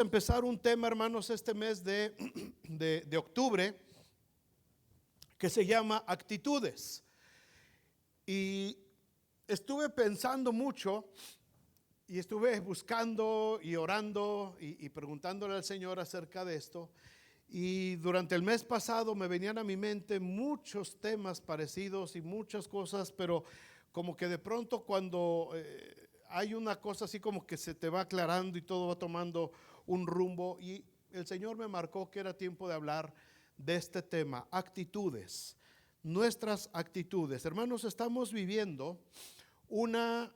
Empezar un tema, hermanos, este mes de octubre, que se llama actitudes. Y estuve pensando mucho y estuve buscando y orando y preguntándole al Señor acerca de esto. Y durante el mes pasado me venían a mi mente muchos temas parecidos y muchas cosas, pero como que de pronto cuando hay una cosa así como que se te va aclarando y todo va tomando un rumbo, y el Señor me marcó que era tiempo de hablar de este tema, actitudes, nuestras actitudes. Hermanos, estamos viviendo una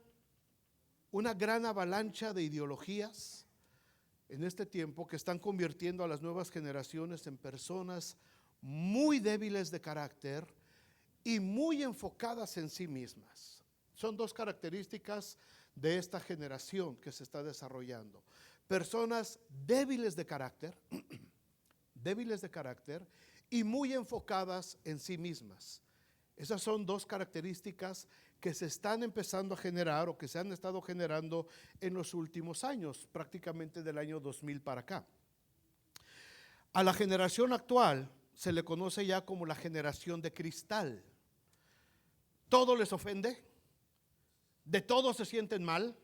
gran avalancha de ideologías en este tiempo que están convirtiendo a las nuevas generaciones en personas muy débiles de carácter y muy enfocadas en sí mismas. Son dos características de esta generación que se está desarrollando. Personas débiles de carácter, y muy enfocadas en sí mismas. Esas son dos características que se están empezando a generar o que se han estado generando en los últimos años, prácticamente del año 2000 para acá. A la generación actual se le conoce ya como la generación de cristal. Todo les ofende, de todo se sienten mal,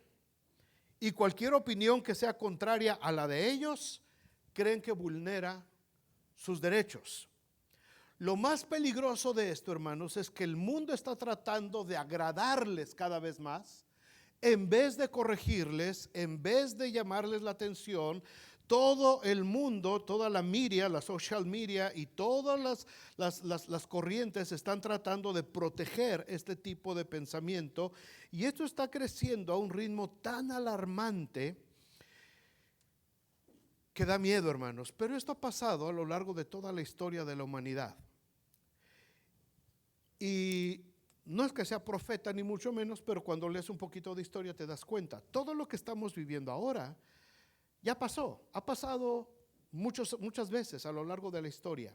y cualquier opinión que sea contraria a la de ellos, creen que vulnera sus derechos. Lo más peligroso de esto, hermanos, es que el mundo está tratando de agradarles cada vez más, en vez de corregirles, en vez de llamarles la atención. Todo el mundo, toda la media, la social media y todas las corrientes están tratando de proteger este tipo de pensamiento, y esto está creciendo a un ritmo tan alarmante que da miedo, hermanos. Pero esto ha pasado a lo largo de toda la historia de la humanidad. Y no es que sea profeta ni mucho menos, pero cuando lees un poquito de historia te das cuenta. Todo lo que estamos viviendo ahora ya pasó, ha pasado muchas veces a lo largo de la historia.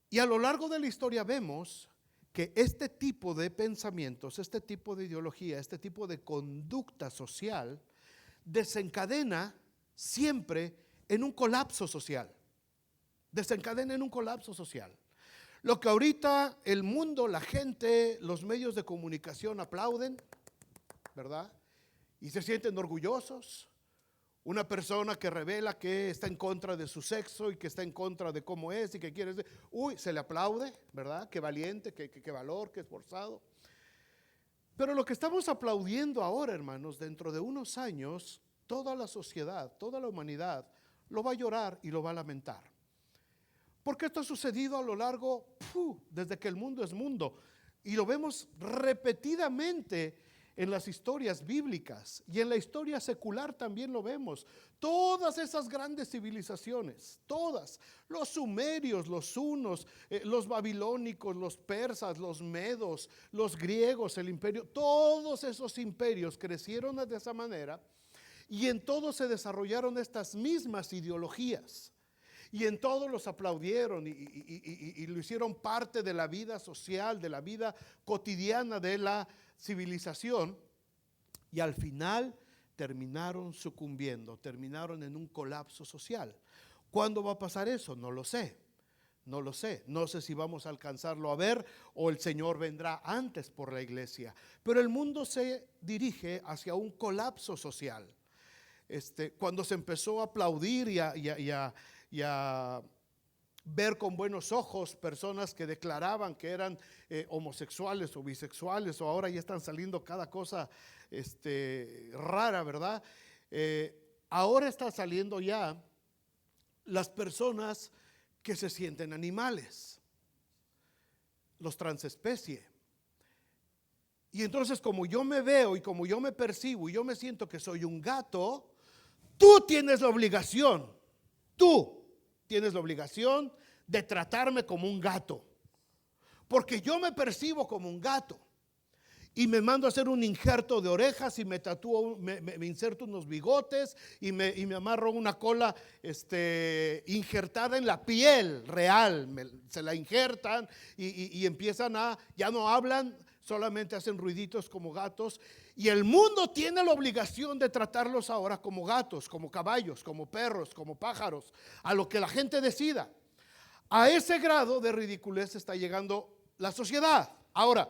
Y a lo largo de la historia vemos que este tipo de pensamientos, este tipo de ideología, este tipo de conducta social desencadena siempre en un colapso social. Desencadena en un colapso social. Lo que ahorita el mundo, la gente, los medios de comunicación aplauden, ¿verdad? Y se sienten orgullosos. Una persona que revela que está en contra de su sexo y que está en contra de cómo es y que quiere ser, se le aplaude, ¿verdad? Qué valiente, qué valor, qué esforzado. Pero lo que estamos aplaudiendo ahora, hermanos, dentro de unos años, toda la sociedad, toda la humanidad lo va a llorar y lo va a lamentar. Porque esto ha sucedido a lo largo, desde que el mundo es mundo, y lo vemos repetidamente en las historias bíblicas, y en la historia secular también lo vemos. Todas esas grandes civilizaciones, todas, los sumerios, los hunos, los babilónicos, los persas, los medos, los griegos, el imperio, todos esos imperios crecieron de esa manera, y en todos se desarrollaron estas mismas ideologías. Y en todos los aplaudieron y lo hicieron parte de la vida social, de la vida cotidiana de la civilización, y al final terminaron sucumbiendo, terminaron en un colapso social. ¿Cuándo va a pasar eso? No lo sé. No sé si vamos a alcanzarlo a ver o el Señor vendrá antes por la iglesia. Pero el mundo se dirige hacia un colapso social. Cuando se empezó a aplaudir y a ver con buenos ojos personas que declaraban que eran homosexuales o bisexuales, o ahora ya están saliendo cada cosa rara, ¿verdad? Ahora está saliendo ya las personas que se sienten animales, los transespecie. Y entonces, como yo me veo y como yo me percibo y yo me siento que soy un gato, tú tienes la obligación de tratarme como un gato, porque yo me percibo como un gato, y me mando a hacer un injerto de orejas y me tatúo, me inserto unos bigotes y me amarro una cola injertada en la piel real, se la injertan y empiezan ya no hablan, solamente hacen ruiditos como gatos, y el mundo tiene la obligación de tratarlos ahora como gatos, como caballos, como perros, como pájaros, a lo que la gente decida. A ese grado de ridiculez está llegando la sociedad. Ahora,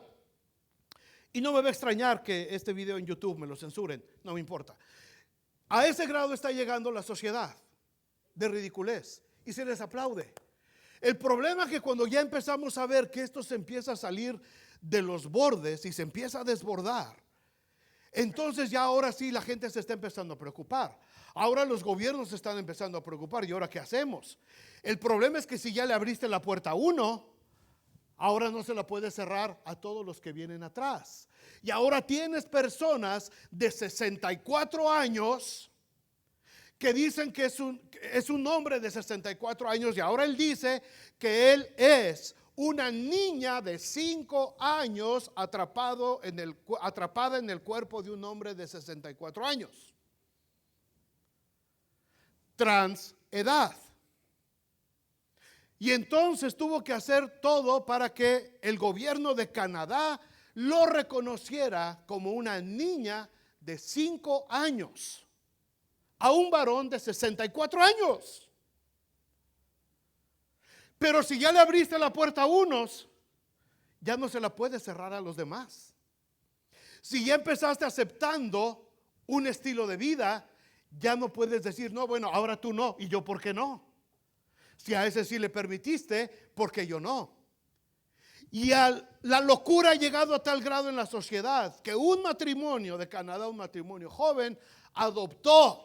y no me va a extrañar que este video en YouTube me lo censuren, no me importa. A ese grado está llegando la sociedad de ridiculez y se les aplaude. El problema es que cuando ya empezamos a ver que esto se empieza a salir de los bordes y se empieza a desbordar, entonces ya ahora sí la gente se está empezando a preocupar. Ahora los gobiernos se están empezando a preocupar. ¿Y ahora qué hacemos? El problema es que si ya le abriste la puerta a uno, ahora no se la puede cerrar a todos los que vienen atrás. Y ahora tienes personas de 64 años que dicen que es un hombre de 64 años, y ahora él dice que él es una niña de 5 años atrapada en el cuerpo de un hombre de 64 años. Transedad. Y entonces tuvo que hacer todo para que el gobierno de Canadá lo reconociera como una niña de 5 años a un varón de 64 años. Pero si ya le abriste la puerta a unos, ya no se la puedes cerrar a los demás. Si ya empezaste aceptando un estilo de vida, ya no puedes decir, no, bueno, ahora tú no, y yo por qué no. Si a ese sí le permitiste, ¿por qué yo no? Y la locura ha llegado a tal grado en la sociedad que un matrimonio de Canadá, un matrimonio joven, adoptó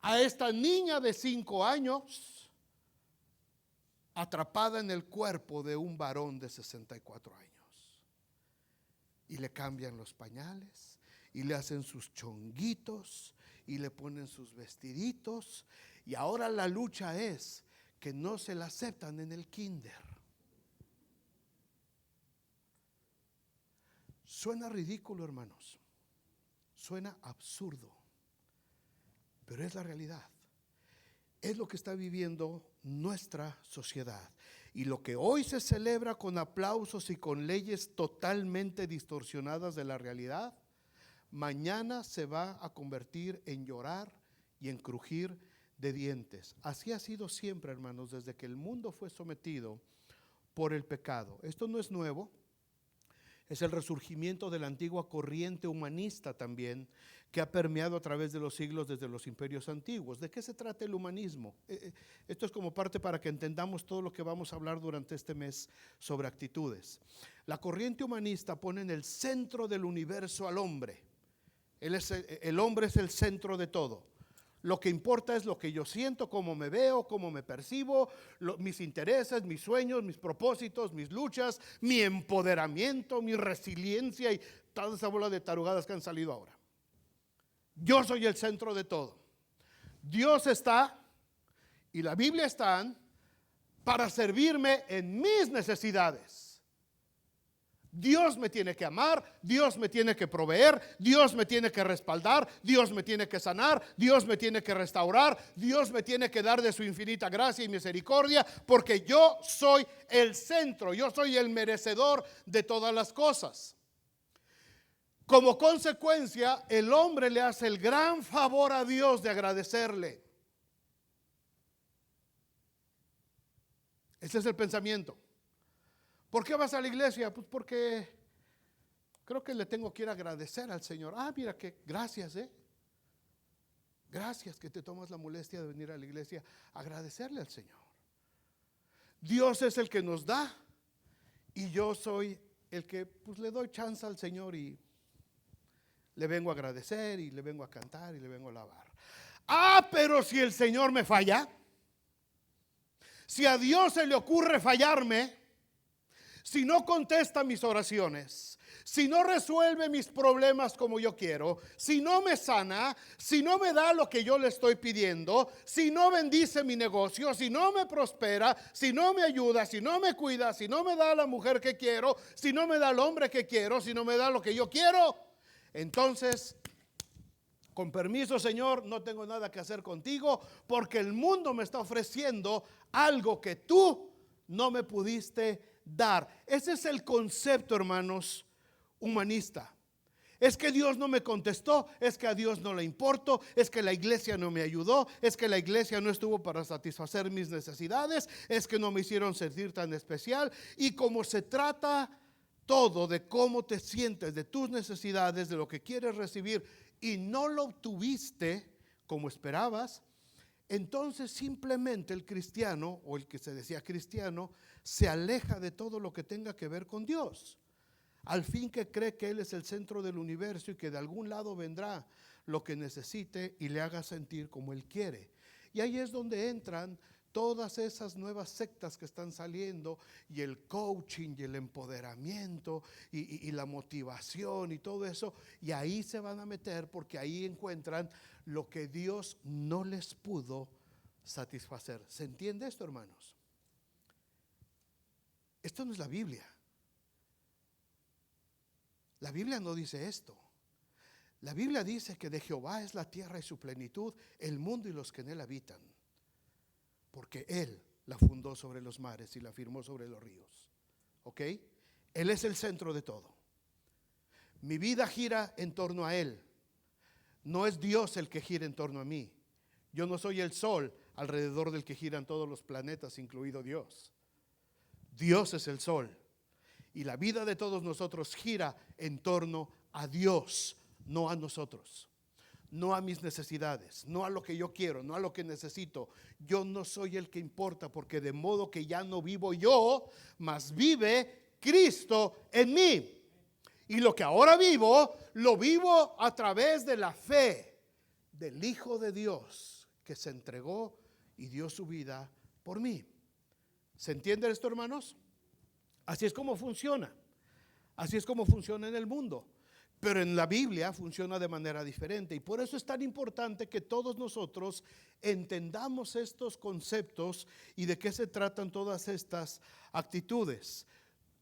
a esta niña de 5 años atrapada en el cuerpo de un varón de 64 años. Y le cambian los pañales, y le hacen sus chonguitos, y le ponen sus vestiditos, y ahora la lucha es que no se la aceptan en el kinder. Suena ridículo, hermanos, suena absurdo, pero es la realidad. Es lo que está viviendo nuestra sociedad. Y lo que hoy se celebra con aplausos y con leyes totalmente distorsionadas de la realidad, mañana se va a convertir en llorar y en crujir de dientes. Así ha sido siempre, hermanos, desde que el mundo fue sometido por el pecado. Esto no es nuevo. Es el resurgimiento de la antigua corriente humanista también, que ha permeado a través de los siglos desde los imperios antiguos. ¿De qué se trata el humanismo? Esto es como parte para que entendamos todo lo que vamos a hablar durante este mes sobre actitudes. La corriente humanista pone en el centro del universo al hombre. El hombre es el centro de todo. Lo que importa es lo que yo siento, cómo me veo, cómo me percibo, mis intereses, mis sueños, mis propósitos, mis luchas, mi empoderamiento, mi resiliencia y toda esa bola de tarugadas que han salido ahora. Yo soy el centro de todo. Dios está y la Biblia están para servirme en mis necesidades. Dios me tiene que amar, Dios me tiene que proveer, Dios me tiene que respaldar, Dios me tiene que sanar, Dios me tiene que restaurar, Dios me tiene que dar de su infinita gracia y misericordia, porque yo soy el centro, yo soy el merecedor de todas las cosas. Como consecuencia, el hombre le hace el gran favor a Dios de agradecerle. Ese es el pensamiento. ¿Por qué vas a la iglesia? Pues porque creo que le tengo que ir a agradecer al Señor. Mira que gracias, gracias que te tomas la molestia de venir a la iglesia a agradecerle al Señor. Dios es el que nos da y yo soy el que pues le doy chance al Señor y le vengo a agradecer y le vengo a cantar y le vengo a alabar. Pero si el Señor me falla, si a Dios se le ocurre fallarme, si no contesta mis oraciones, si no resuelve mis problemas como yo quiero, si no me sana, si no me da lo que yo le estoy pidiendo, si no bendice mi negocio, si no me prospera, si no me ayuda, si no me cuida, si no me da la mujer que quiero, si no me da el hombre que quiero, si no me da lo que yo quiero, entonces, con permiso, Señor, no tengo nada que hacer contigo, porque el mundo me está ofreciendo algo que tú no me pudiste dar. Ese es el concepto, hermanos, humanista. Es que Dios no me contestó, es que a Dios no le importo, es que la iglesia no me ayudó, es que la iglesia no estuvo para satisfacer mis necesidades, es que no me hicieron sentir tan especial. Y como se trata todo de cómo te sientes, de tus necesidades, de lo que quieres recibir y no lo obtuviste como esperabas, entonces simplemente el cristiano, o el que se decía cristiano, se aleja de todo lo que tenga que ver con Dios. Al fin que cree que Él es el centro del universo y que de algún lado vendrá lo que necesite y le haga sentir como Él quiere. Y ahí es donde entran todas esas nuevas sectas que están saliendo, y el coaching y el empoderamiento y la motivación y todo eso. Y ahí se van a meter porque ahí encuentran lo que Dios no les pudo satisfacer. ¿Se entiende esto, hermanos? Esto no es la Biblia. La Biblia no dice esto. La Biblia dice que de Jehová es la tierra y su plenitud, el mundo y los que en él habitan, porque Él la fundó sobre los mares y la firmó sobre los ríos. ¿Ok? Él es el centro de todo. Mi vida gira en torno a Él. No es Dios el que gira en torno a mí. Yo no soy el sol alrededor del que giran todos los planetas, incluido Dios. Dios es el sol. Y la vida de todos nosotros gira en torno a Dios, no a nosotros, no a mis necesidades, no a lo que yo quiero, no a lo que necesito. Yo no soy el que importa, porque de modo que ya no vivo yo, mas vive Cristo en mí. Y lo que ahora vivo, lo vivo a través de la fe del Hijo de Dios, que se entregó y dio su vida por mí. ¿Se entiende esto, hermanos? Así es como funciona. Así es como funciona en el mundo. Pero en la Biblia funciona de manera diferente. Y por eso es tan importante que todos nosotros entendamos estos conceptos y de qué se tratan todas estas actitudes.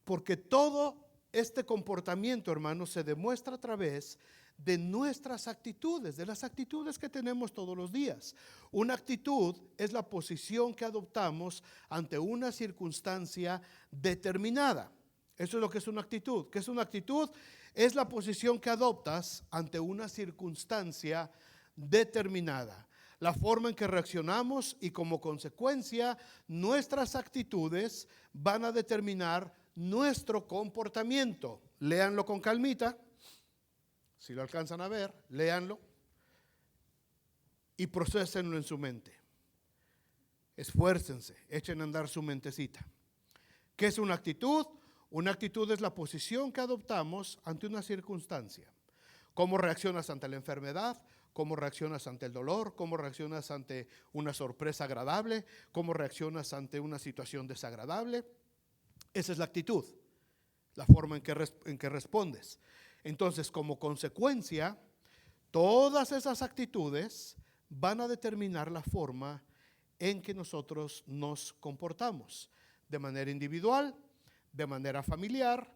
Porque todo este comportamiento, hermanos, se demuestra a través de nuestras actitudes, de las actitudes que tenemos todos los días. Una actitud es la posición que adoptamos ante una circunstancia determinada. Eso es lo que es una actitud. ¿Qué es una actitud? Es la posición que adoptas ante una circunstancia determinada. La forma en que reaccionamos y como consecuencia nuestras actitudes van a determinar nuestro comportamiento. Léanlo con calmita. Si lo alcanzan a ver, léanlo y procesenlo en su mente. Esfuércense, echen a andar su mentecita. ¿Qué es una actitud? Una actitud es la posición que adoptamos ante una circunstancia. ¿Cómo reaccionas ante la enfermedad? ¿Cómo reaccionas ante el dolor? ¿Cómo reaccionas ante una sorpresa agradable? ¿Cómo reaccionas ante una situación desagradable? Esa es la actitud, la forma en que respondes. Entonces, como consecuencia, todas esas actitudes van a determinar la forma en que nosotros nos comportamos, de manera individual, de manera familiar,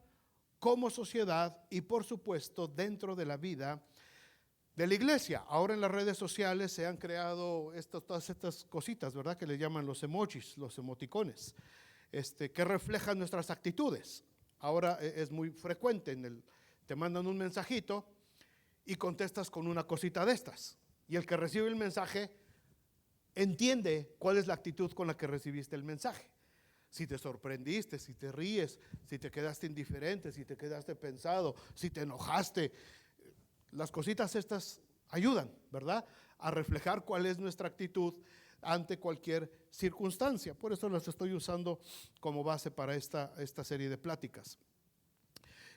como sociedad y por supuesto dentro de la vida de la iglesia. Ahora en las redes sociales se han creado todas estas cositas, ¿verdad? Que le llaman los emojis, los emoticones, que reflejan nuestras actitudes. Ahora es muy frecuente, te mandan un mensajito y contestas con una cosita de estas. Y el que recibe el mensaje entiende cuál es la actitud con la que recibiste el mensaje. Si te sorprendiste, si te ríes, si te quedaste indiferente, si te quedaste pensado, si te enojaste. Las cositas estas ayudan, ¿verdad?, a reflejar cuál es nuestra actitud ante cualquier circunstancia. Por eso las estoy usando como base para esta serie de pláticas.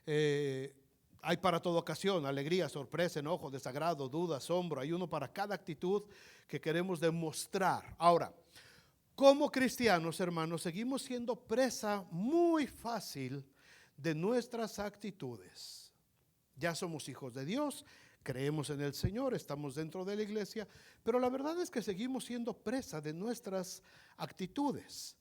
Hay para toda ocasión: alegría, sorpresa, enojo, desagrado, duda, asombro. Hay uno para cada actitud que queremos demostrar. Ahora, como cristianos, hermanos, seguimos siendo presa muy fácil de nuestras actitudes. Ya somos hijos de Dios, creemos en el Señor, estamos dentro de la iglesia, pero la verdad es que seguimos siendo presa de nuestras actitudes.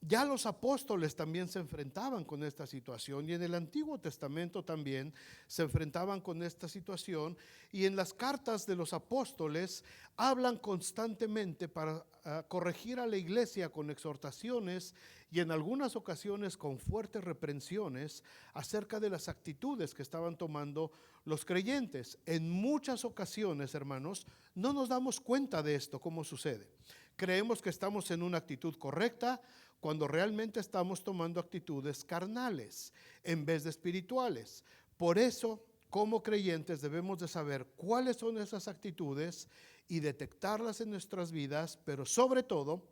Ya los apóstoles también se enfrentaban con esta situación, y en el Antiguo Testamento también se enfrentaban con esta situación, y en las cartas de los apóstoles hablan constantemente para corregir a la iglesia con exhortaciones y en algunas ocasiones con fuertes reprensiones acerca de las actitudes que estaban tomando los creyentes. En muchas ocasiones, hermanos, no nos damos cuenta de esto, cómo sucede. Creemos que estamos en una actitud correcta, cuando realmente estamos tomando actitudes carnales en vez de espirituales. Por eso, como creyentes, debemos de saber cuáles son esas actitudes y detectarlas en nuestras vidas, pero sobre todo,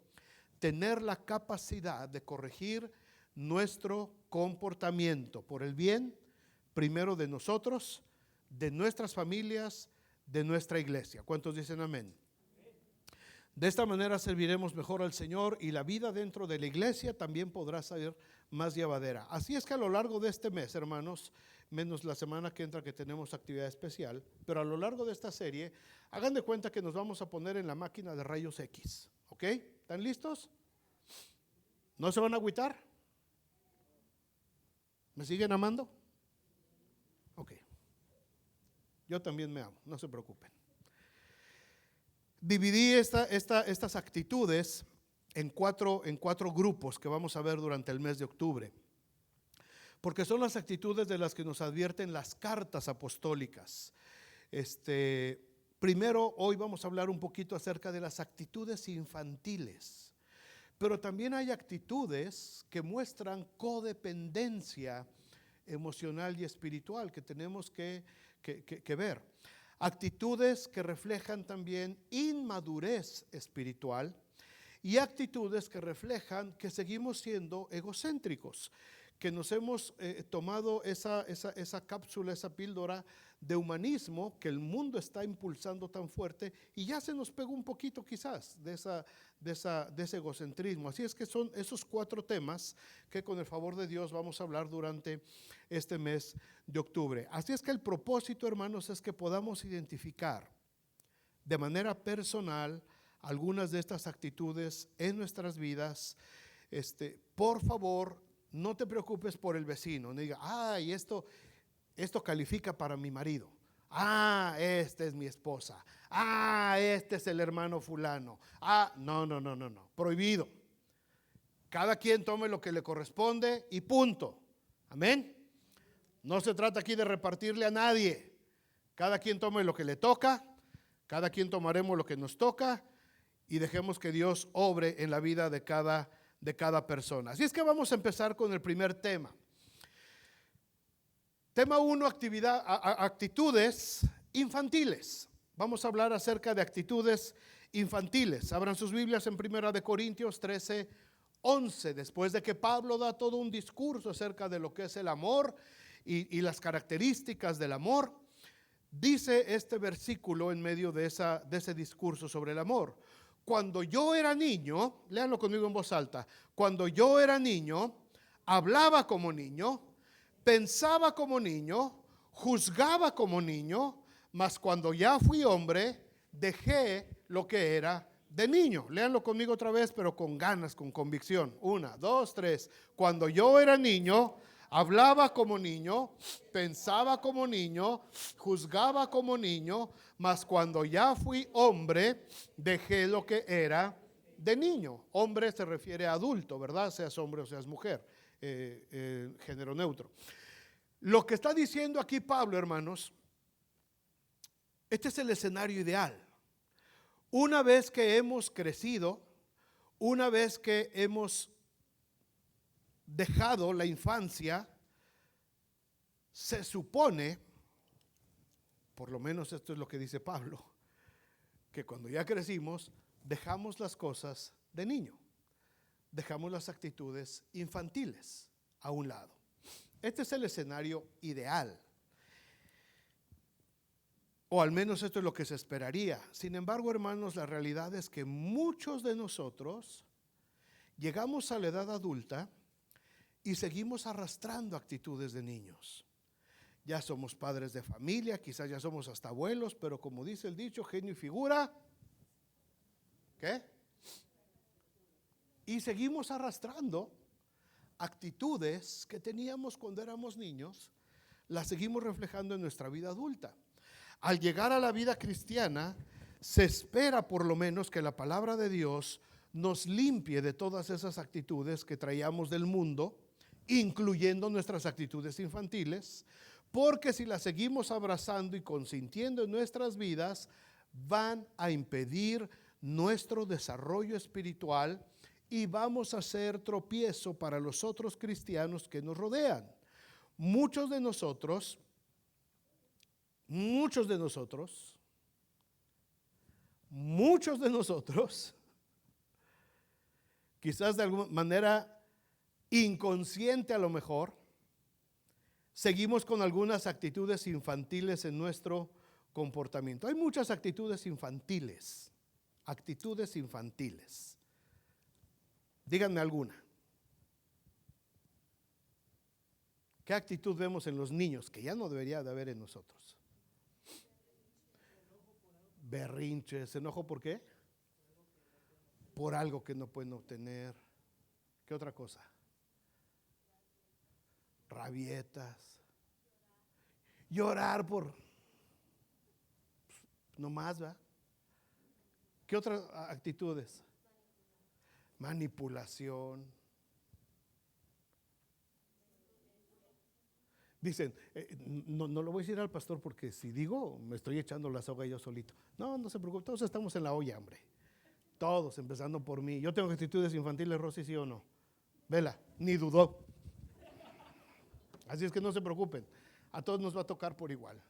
tener la capacidad de corregir nuestro comportamiento por el bien, primero de nosotros, de nuestras familias, de nuestra iglesia. ¿Cuántos dicen amén? De esta manera serviremos mejor al Señor y la vida dentro de la iglesia también podrá ser más llevadera. Así es que a lo largo de este mes, hermanos, menos la semana que entra que tenemos actividad especial, pero a lo largo de esta serie, hagan de cuenta que nos vamos a poner en la máquina de rayos X, ¿ok? ¿Están listos? ¿No se van a agüitar? ¿Me siguen amando? Ok. Yo también me amo, no se preocupen. Dividí estas actitudes en cuatro grupos que vamos a ver durante el mes de octubre, porque son las actitudes de las que nos advierten las cartas apostólicas. Primero, hoy vamos a hablar un poquito acerca de las actitudes infantiles, pero también hay actitudes que muestran codependencia emocional y espiritual que tenemos que ver. Actitudes que reflejan también inmadurez espiritual y actitudes que reflejan que seguimos siendo egocéntricos, que nos hemos tomado esa cápsula, esa píldora de humanismo que el mundo está impulsando tan fuerte y ya se nos pegó un poquito quizás de ese egocentrismo. Así es que son esos 4 temas que con el favor de Dios vamos a hablar durante este mes de octubre. Así es que el propósito, hermanos, es que podamos identificar de manera personal algunas de estas actitudes en nuestras vidas. Por favor, no te preocupes por el vecino, no diga, ay, esto califica para mi marido. Ah, esta es mi esposa. Ah, este es el hermano fulano. Ah, no, prohibido. Cada quien tome lo que le corresponde y punto. Amén. No se trata aquí de repartirle a nadie. Cada quien tome lo que le toca, cada quien tomaremos lo que nos toca y dejemos que Dios obre en la vida de cada persona. Así es que vamos a empezar con el primer tema. Tema 1, actitudes infantiles. Vamos a hablar acerca de actitudes infantiles. Abran sus Biblias en 1 Corintios 13:11. Después de que Pablo da todo un discurso acerca de lo que es el amor y las características del amor, dice este versículo en medio de ese discurso sobre el amor. Cuando yo era niño, léanlo conmigo en voz alta, cuando yo era niño, hablaba como niño, pensaba como niño, juzgaba como niño, mas cuando ya fui hombre, dejé lo que era de niño. Léanlo conmigo otra vez, pero con ganas, con convicción. 1, 2, 3. Cuando yo era niño, hablaba como niño, pensaba como niño, juzgaba como niño, mas cuando ya fui hombre, dejé lo que era de niño. Hombre se refiere a adulto, ¿verdad? Seas hombre o seas mujer. Género neutro. Lo que está diciendo aquí Pablo, hermanos, este es el escenario ideal. Una vez que hemos crecido, una vez que hemos dejado la infancia, se supone, por lo menos esto es lo que dice Pablo, que cuando ya crecimos, dejamos las cosas de niño. Dejamos las actitudes infantiles a un lado. Este es el escenario ideal. O al menos esto es lo que se esperaría. Sin embargo, hermanos, la realidad es que muchos de nosotros llegamos a la edad adulta y seguimos arrastrando actitudes de niños. Ya somos padres de familia, quizás ya somos hasta abuelos, pero como dice el dicho, genio y figura, ¿qué? Y seguimos arrastrando actitudes que teníamos cuando éramos niños, las seguimos reflejando en nuestra vida adulta. Al llegar a la vida cristiana, se espera por lo menos que la palabra de Dios nos limpie de todas esas actitudes que traíamos del mundo, incluyendo nuestras actitudes infantiles, porque si las seguimos abrazando y consintiendo en nuestras vidas, van a impedir nuestro desarrollo espiritual y vamos a ser tropiezo para los otros cristianos que nos rodean. Muchos de nosotros, quizás de alguna manera inconsciente a lo mejor, seguimos con algunas actitudes infantiles en nuestro comportamiento. Hay muchas actitudes infantiles. Díganme alguna. ¿Qué actitud vemos en los niños que ya no debería de haber en nosotros? Berrinches. ¿Enojo por qué? Por algo que no pueden obtener. ¿Qué otra cosa? Rabietas. Llorar por no más, ¿va? ¿Qué otras actitudes? Manipulación. Dicen, no lo voy a decir al pastor porque si digo, me estoy echando la soga yo solito. No se preocupe, todos estamos en la olla, hombre. Todos, empezando por mí. Yo tengo actitudes infantiles, Rosy, ¿sí o no? Vela, ni dudó. Así es que no se preocupen, a todos nos va a tocar por igual.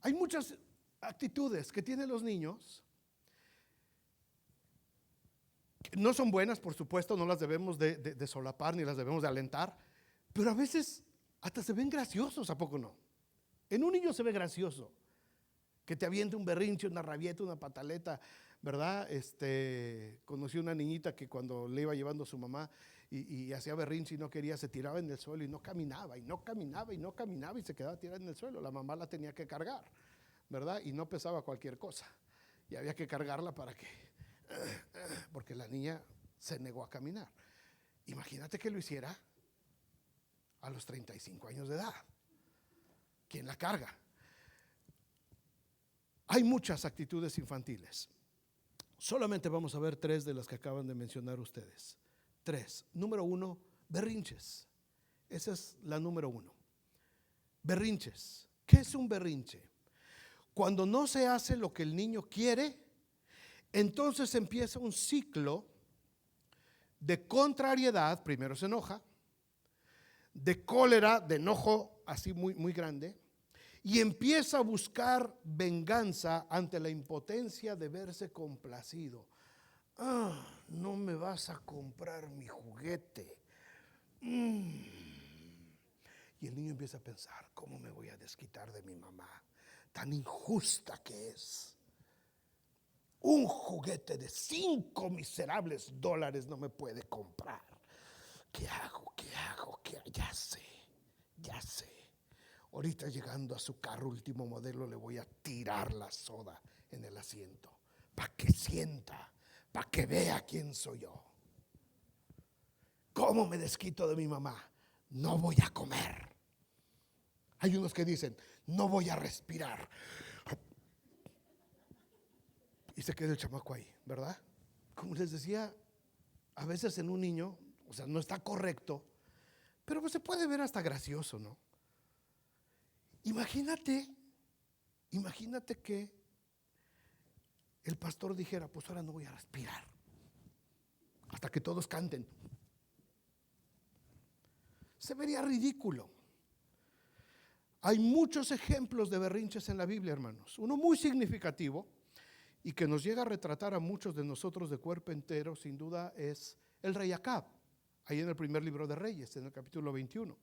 Hay muchas actitudes que tienen los niños que no son buenas, por supuesto, no las debemos de solapar ni las debemos de alentar, pero a veces hasta se ven graciosos, ¿a poco no? En un niño se ve gracioso que te aviente un berrinche, una rabieta, una pataleta, ¿verdad? Conocí una niñita que cuando le iba llevando a su mamá y hacía berrinche y no quería, se tiraba en el suelo y no caminaba y se quedaba tirada en el suelo. La mamá la tenía que cargar, ¿verdad? Y no pesaba cualquier cosa y había que cargarla porque la niña se negó a caminar. Imagínate que lo hiciera a los 35 años de edad. ¿Quién la carga? Hay muchas actitudes infantiles. Solamente vamos a ver 3 de las que acaban de mencionar ustedes. 3. Número 1, berrinches. Esa es la número 1. Berrinches. ¿Qué es un berrinche? Cuando no se hace lo que el niño quiere, entonces empieza un ciclo de contrariedad. Primero se enoja, de cólera, de enojo así muy, muy grande, y empieza a buscar venganza ante la impotencia de verse complacido. No me vas a comprar mi juguete. Y el niño empieza a pensar, ¿cómo me voy a desquitar de mi mamá? Tan injusta que es. Un juguete de $5 miserables no me puede comprar. ¿Qué hago? Ya sé. Ahorita llegando a su carro último modelo le voy a tirar la soda en el asiento para que sienta, para que vea quién soy yo. ¿Cómo me desquito de mi mamá? No voy a comer. Hay unos que dicen, no voy a respirar. Y se queda el chamaco ahí, ¿verdad? Como les decía, a veces en un niño, o sea, no está correcto, pero pues se puede ver hasta gracioso, ¿no? Imagínate que el pastor dijera, pues ahora no voy a respirar hasta que todos canten. Se vería ridículo. Hay muchos ejemplos de berrinches en la Biblia, hermanos. Uno muy significativo y que nos llega a retratar a muchos de nosotros de cuerpo entero, sin duda, es el rey Acab, ahí en el primer libro de Reyes, en el capítulo 21.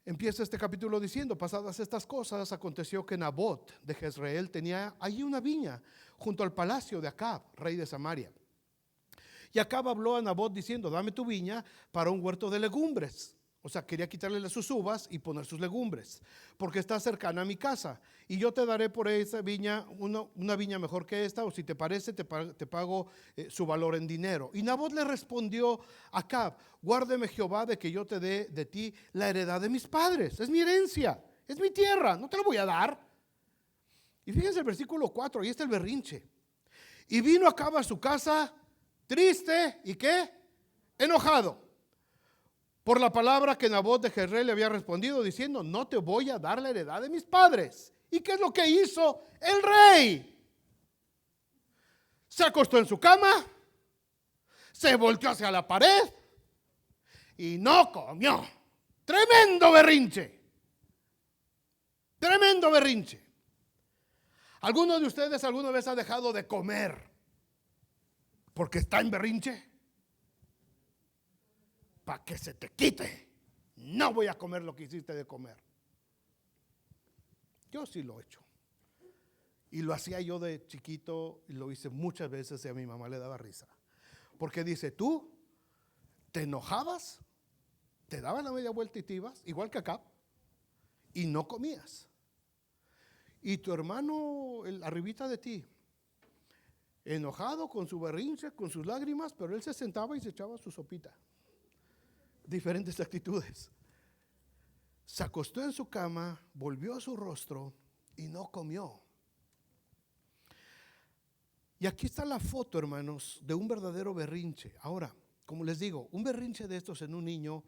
Empieza este capítulo diciendo, pasadas estas cosas, aconteció que Nabot de Jezreel tenía allí una viña junto al palacio de Acab, rey de Samaria. Y Acab habló a Nabot diciendo, dame tu viña para un huerto de legumbres. O sea, quería quitarle sus uvas y poner sus legumbres, porque está cercana a mi casa. Y yo te daré por esa viña una viña mejor que esta, o si te parece, te pago su valor en dinero. Y Nabot le respondió a Acab: guárdeme Jehová de que yo te dé de ti la heredad de mis padres. Es mi herencia, es mi tierra, no te lo voy a dar. Y fíjense el versículo 4, ahí está el berrinche. Y vino Acab a su casa triste, ¿y qué? Enojado por la palabra que Nabot de Jezreel le había respondido, diciendo: no te voy a dar la heredad de mis padres. ¿Y qué es lo que hizo el rey? Se acostó en su cama, se volteó hacia la pared y no comió. Tremendo berrinche. Tremendo berrinche. ¿Alguno de ustedes alguna vez ha dejado de comer porque está en berrinche? Para que se te quite. No voy a comer lo que hiciste de comer. Yo sí lo he hecho. Y lo hacía yo de chiquito y lo hice muchas veces y a mi mamá le daba risa. Porque dice: tú te enojabas, te dabas la media vuelta y te ibas, igual que acá, y no comías. Y tu hermano, el arribita de ti, enojado con su berrinche, con sus lágrimas, pero él se sentaba y se echaba su sopita. Diferentes actitudes. Se acostó en su cama, volvió a su rostro y no comió. Y aquí está la foto, hermanos, de un verdadero berrinche. Ahora, como les digo, un berrinche de estos en un niño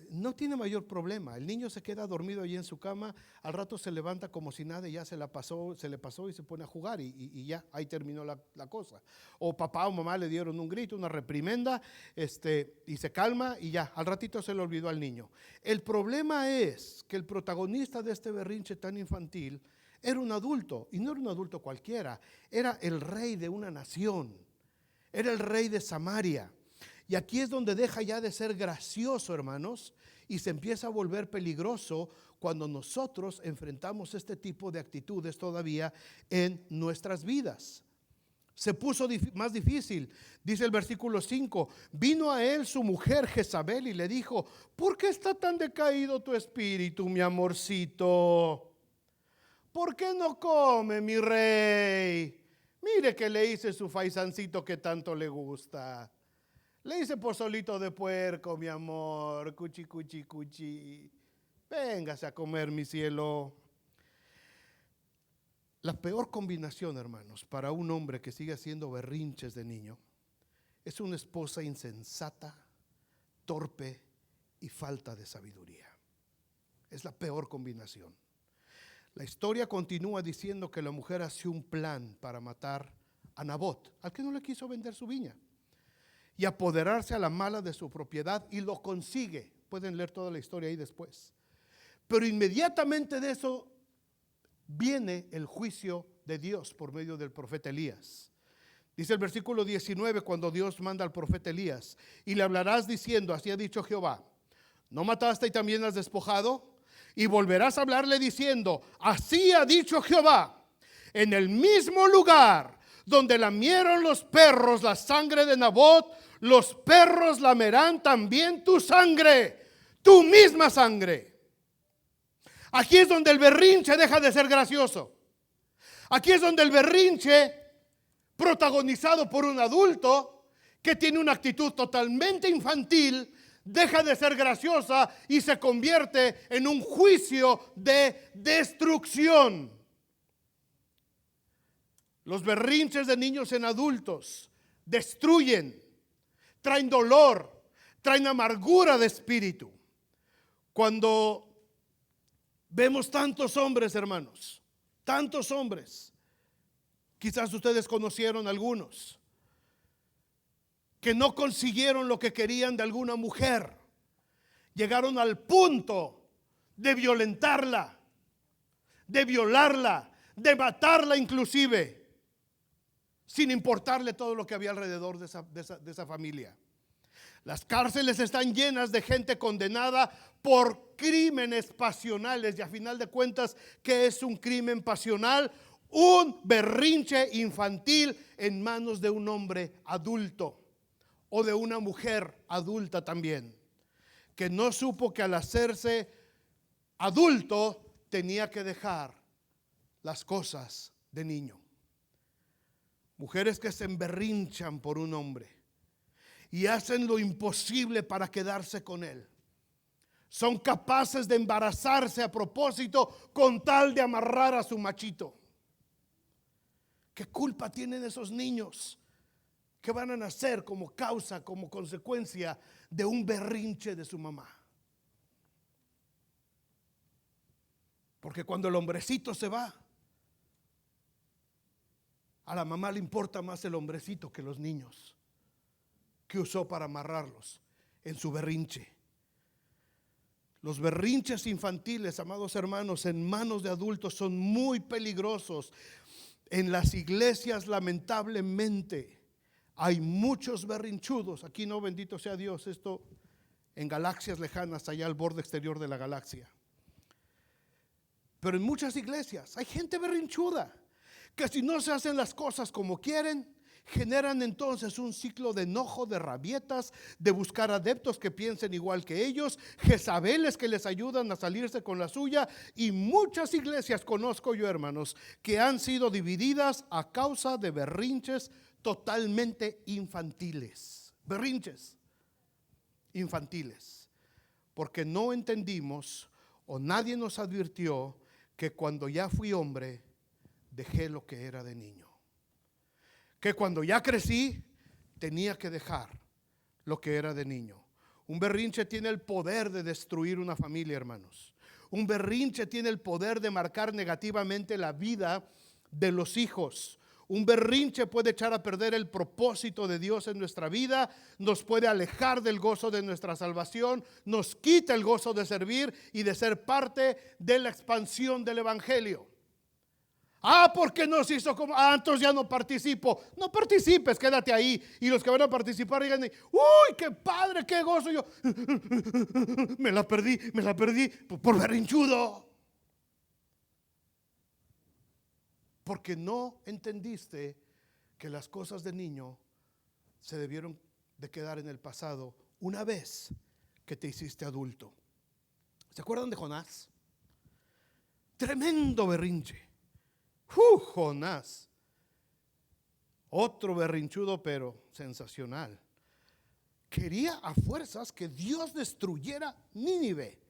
no tiene mayor problema. El niño se queda dormido allí en su cama, al rato se levanta como si nada y ya se le pasó y se pone a jugar y ya, ahí terminó la cosa. O papá o mamá le dieron un grito, una reprimenda, y se calma y ya, al ratito se le olvidó al niño. El problema es que el protagonista de este berrinche tan infantil era un adulto, y no era un adulto cualquiera, era el rey de una nación, era el rey de Samaria. Y aquí es donde deja ya de ser gracioso, hermanos, y se empieza a volver peligroso cuando nosotros enfrentamos este tipo de actitudes todavía en nuestras vidas. Se puso más difícil. Dice el versículo 5: vino a él su mujer Jezabel y le dijo: ¿por qué está tan decaído tu espíritu, mi amorcito? ¿Por qué no come, mi rey? Mire que le hice su faisancito que tanto le gusta. Le hice pozolito de puerco, mi amor, cuchi, cuchi, cuchi. Véngase a comer, mi cielo. La peor combinación, hermanos, para un hombre que sigue haciendo berrinches de niño es una esposa insensata, torpe y falta de sabiduría. Es la peor combinación. La historia continúa diciendo que la mujer hace un plan para matar a Nabot, al que no le quiso vender su viña, y apoderarse a la mala de su propiedad, y lo consigue. Pueden leer toda la historia ahí después. Pero inmediatamente de eso viene el juicio de Dios por medio del profeta Elías. Dice el versículo 19, cuando Dios manda al profeta Elías: y le hablarás diciendo: así ha dicho Jehová, ¿no mataste y también has despojado? Y volverás a hablarle diciendo: así ha dicho Jehová, en el mismo lugar donde lamieron los perros la sangre de Nabot, los perros lamerán también tu sangre, tu misma sangre. Aquí es donde el berrinche deja de ser gracioso. Aquí es donde el berrinche, protagonizado por un adulto que tiene una actitud totalmente infantil, deja de ser graciosa y se convierte en un juicio de destrucción. Los berrinches de niños en adultos destruyen, traen dolor, traen amargura de espíritu. Cuando vemos tantos hombres, hermanos, tantos hombres, quizás ustedes conocieron algunos, que no consiguieron lo que querían de alguna mujer, llegaron al punto de violentarla, de violarla, de matarla inclusive, sin importarle todo lo que había alrededor de esa familia. Las cárceles están llenas de gente condenada por crímenes pasionales. Y a final de cuentas, ¿qué es un crimen pasional? Un berrinche infantil en manos de un hombre adulto o de una mujer adulta también. que no supo que al hacerse adulto tenía que dejar las cosas de niño. Mujeres que se emberrinchan por un hombre y hacen lo imposible para quedarse con él. Son capaces de embarazarse a propósito con tal de amarrar a su machito. ¿Qué culpa tienen esos niños que van a nacer como causa, como consecuencia de un berrinche de su mamá? Porque cuando el hombrecito se va, a la mamá le importa más el hombrecito que los niños que usó para amarrarlos en su berrinche. Los berrinches infantiles, amados hermanos, en manos de adultos son muy peligrosos. En las iglesias, lamentablemente, hay muchos berrinchudos. Aquí no, bendito sea Dios, esto en galaxias lejanas, allá al borde exterior de la galaxia. Pero en muchas iglesias hay gente berrinchuda que si no se hacen las cosas como quieren, generan entonces un ciclo de enojo, de rabietas, de buscar adeptos que piensen igual que ellos, Jezabeles que les ayudan a salirse con la suya, y muchas iglesias conozco yo, hermanos, que han sido divididas a causa de berrinches totalmente infantiles. Berrinches infantiles, porque no entendimos o nadie nos advirtió que cuando ya fui hombre dejé lo que era de niño, que cuando ya crecí tenía que dejar lo que era de niño. Un berrinche tiene el poder de destruir una familia, hermanos. Un berrinche tiene el poder de marcar negativamente la vida de los hijos. Un berrinche puede echar a perder el propósito de Dios en nuestra vida, nos puede alejar del gozo de nuestra salvación, nos quita el gozo de servir y de ser parte de la expansión del evangelio. Porque nos hizo como, entonces ya no participo. No participes, quédate ahí. Y los que van a participar digan, uy, qué padre, qué gozo. Yo me la perdí por berrinchudo. Porque no entendiste que las cosas de niño se debieron de quedar en el pasado una vez que te hiciste adulto. ¿Se acuerdan de Jonás? Tremendo berrinche. Jonás, otro berrinchudo pero sensacional. Quería a fuerzas que Dios destruyera Nínive.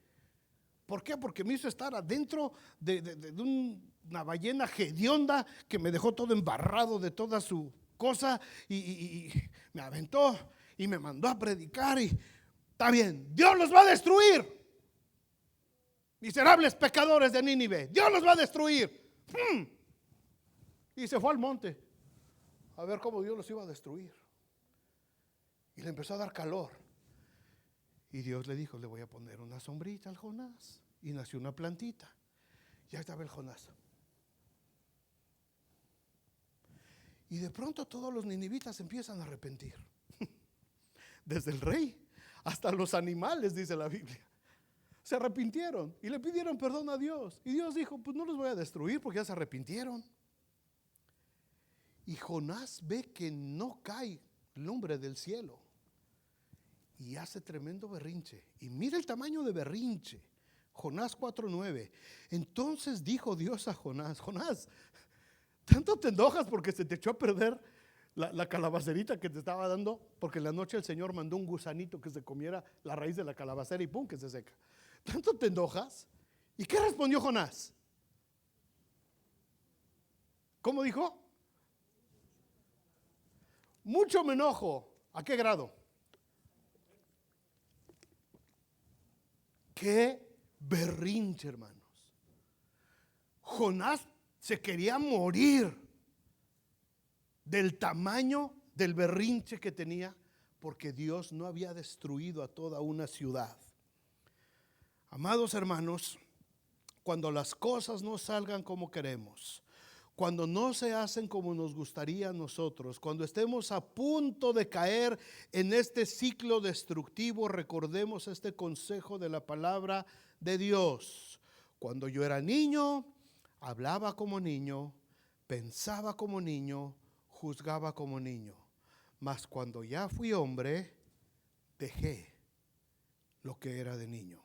¿Por qué? Porque me hizo estar adentro de una ballena hedionda que me dejó todo embarrado de toda su cosa y me aventó y me mandó a predicar y está bien, Dios los va a destruir. Miserables pecadores de Nínive, Dios los va a destruir. Y se fue al monte a ver cómo Dios los iba a destruir. Y le empezó a dar calor. Y Dios le dijo, le voy a poner una sombrita al Jonás. Y nació una plantita. Ya estaba el Jonás. Y de pronto todos los ninivitas empiezan a arrepentir. Desde el rey hasta los animales, dice la Biblia. Se arrepintieron y le pidieron perdón a Dios. Y Dios dijo, pues no los voy a destruir porque ya se arrepintieron. Y Jonás ve que no cae lumbre del cielo y hace tremendo berrinche. Y mira el tamaño de berrinche. Jonás 4:9. Entonces dijo Dios a Jonás, Jonás, ¿tanto te enojas porque se te echó a perder la calabacerita que te estaba dando? Porque en la noche el Señor mandó un gusanito que se comiera la raíz de la calabacera y pum, que se seca. ¿Tanto te enojas? ¿Y qué respondió Jonás? ¿Cómo dijo? Mucho me enojo. ¿A qué grado? Qué berrinche, hermanos. Jonás se quería morir del tamaño del berrinche que tenía, porque Dios no había destruido a toda una ciudad. Amados hermanos, cuando las cosas no salgan como queremos, cuando no se hacen como nos gustaría a nosotros, cuando estemos a punto de caer en este ciclo destructivo, recordemos este consejo de la palabra de Dios. Cuando yo era niño, hablaba como niño, pensaba como niño, juzgaba como niño. Mas cuando ya fui hombre, dejé lo que era de niño.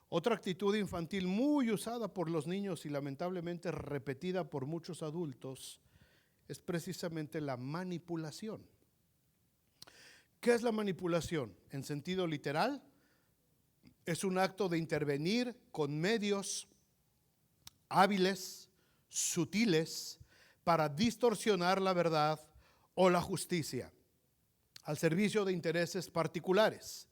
Otra actitud infantil muy usada por los niños y lamentablemente repetida por muchos adultos es precisamente la manipulación. ¿Qué es la manipulación? En sentido literal, es un acto de intervenir con medios hábiles, sutiles, para distorsionar la verdad o la justicia al servicio de intereses particulares.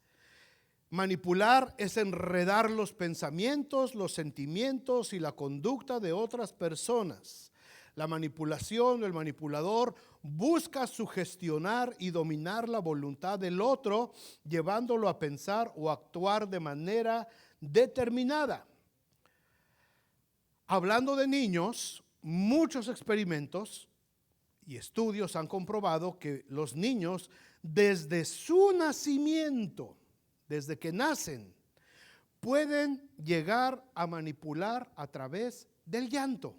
Manipular es enredar los pensamientos, los sentimientos y la conducta de otras personas. La manipulación, el manipulador busca sugestionar y dominar la voluntad del otro, llevándolo a pensar o actuar de manera determinada. Hablando de niños, muchos experimentos y estudios han comprobado que los niños desde su nacimiento, desde que nacen, pueden llegar a manipular a través del llanto.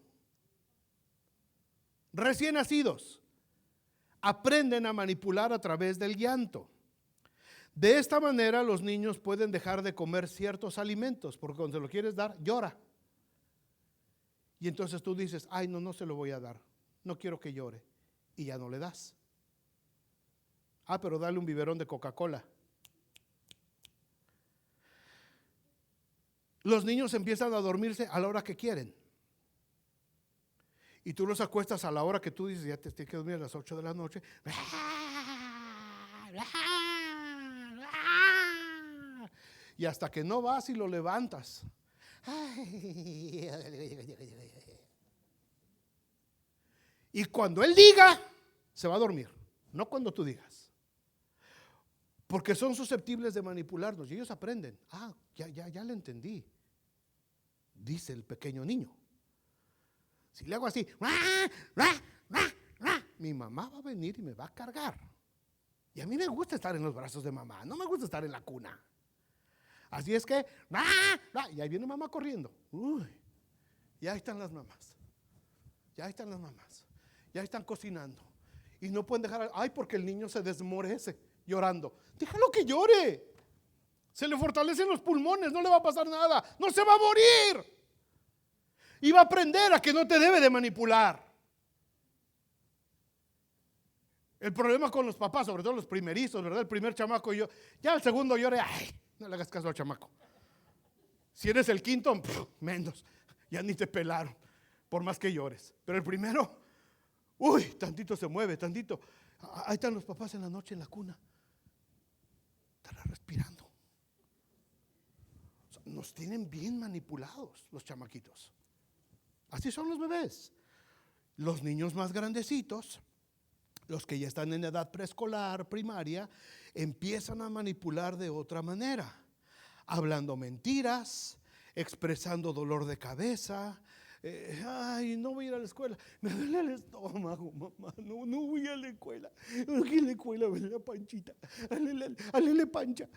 Recién nacidos aprenden a manipular a través del llanto. De esta manera los niños pueden dejar de comer ciertos alimentos, porque cuando se lo quieres dar, llora. Y entonces tú dices, ay, no se lo voy a dar, no quiero que llore, y ya no le das. Ah, pero dale un biberón de Coca-Cola. Los niños empiezan a dormirse a la hora que quieren. Y tú los acuestas a la hora que tú dices, ya te tienes que dormir a las 8 de la noche. Y hasta que no vas y lo levantas. Y cuando él diga, se va a dormir. No cuando tú digas. Porque son susceptibles de manipularnos y ellos aprenden. Ah, ya le entendí, dice el pequeño niño. Si le hago así, mi mamá va a venir y me va a cargar. Y a mí me gusta estar en los brazos de mamá, no me gusta estar en la cuna. Así es que, y ahí viene mamá corriendo. Uy, ya están las mamás. Ya están las mamás. Ya están cocinando. Y no pueden dejar, porque el niño se desmorece llorando. Déjalo que llore. Se le fortalecen los pulmones, no le va a pasar nada. No se va a morir. Y va a aprender a que no te debe de manipular. El problema con los papás, sobre todo los primerizos, ¿verdad? El primer chamaco y yo, ya el segundo llore, no le hagas caso al chamaco. Si eres el quinto, menos, ya ni te pelaron, por más que llores. Pero el primero, tantito se mueve, tantito. Ahí están los papás en la noche en la cuna. Están respirando. O sea, nos tienen bien manipulados los chamaquitos. Así son los bebés. Los niños más grandecitos, los que ya están en edad preescolar, primaria, empiezan a manipular de otra manera, hablando mentiras, expresando dolor de cabeza. No voy a ir a la escuela, me duele el estómago, mamá, no voy a la escuela. Aquí en la escuela me da panchita, alele pancha.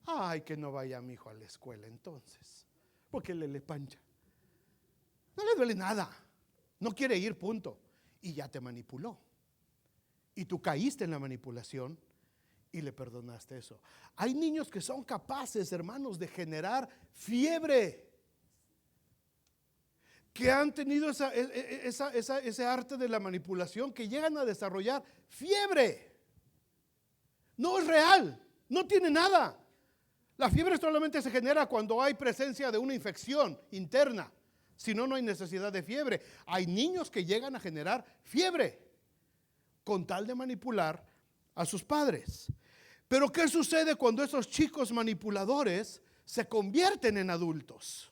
Ay, que no vaya mi hijo a la escuela entonces, porque le pancha. No le duele nada, no quiere ir, punto. Y ya te manipuló. Y tú caíste en la manipulación y le perdonaste eso. Hay niños que son capaces, hermanos, de generar fiebre, que han tenido ese arte de la manipulación, que llegan a desarrollar fiebre. No es real, no tiene nada. La fiebre solamente se genera cuando hay presencia de una infección interna. Si no, no hay necesidad de fiebre. Hay niños que llegan a generar fiebre con tal de manipular a sus padres. Pero ¿qué sucede cuando esos chicos manipuladores se convierten en adultos?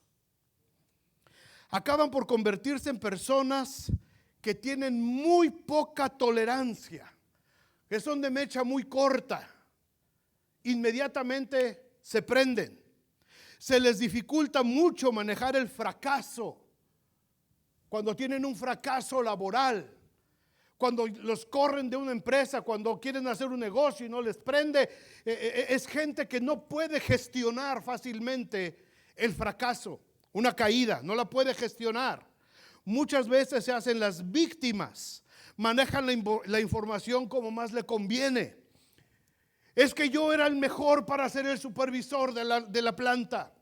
Acaban por convertirse en personas que tienen muy poca tolerancia, que son de mecha muy corta. Inmediatamente se prenden. Se les dificulta mucho manejar el fracaso. Cuando tienen un fracaso laboral, cuando los corren de una empresa, cuando quieren hacer un negocio y no les prende, es gente que no puede gestionar fácilmente el fracaso, una caída, no la puede gestionar. Muchas veces se hacen las víctimas, manejan la información como más le conviene. Es que yo era el mejor para ser el supervisor de la planta.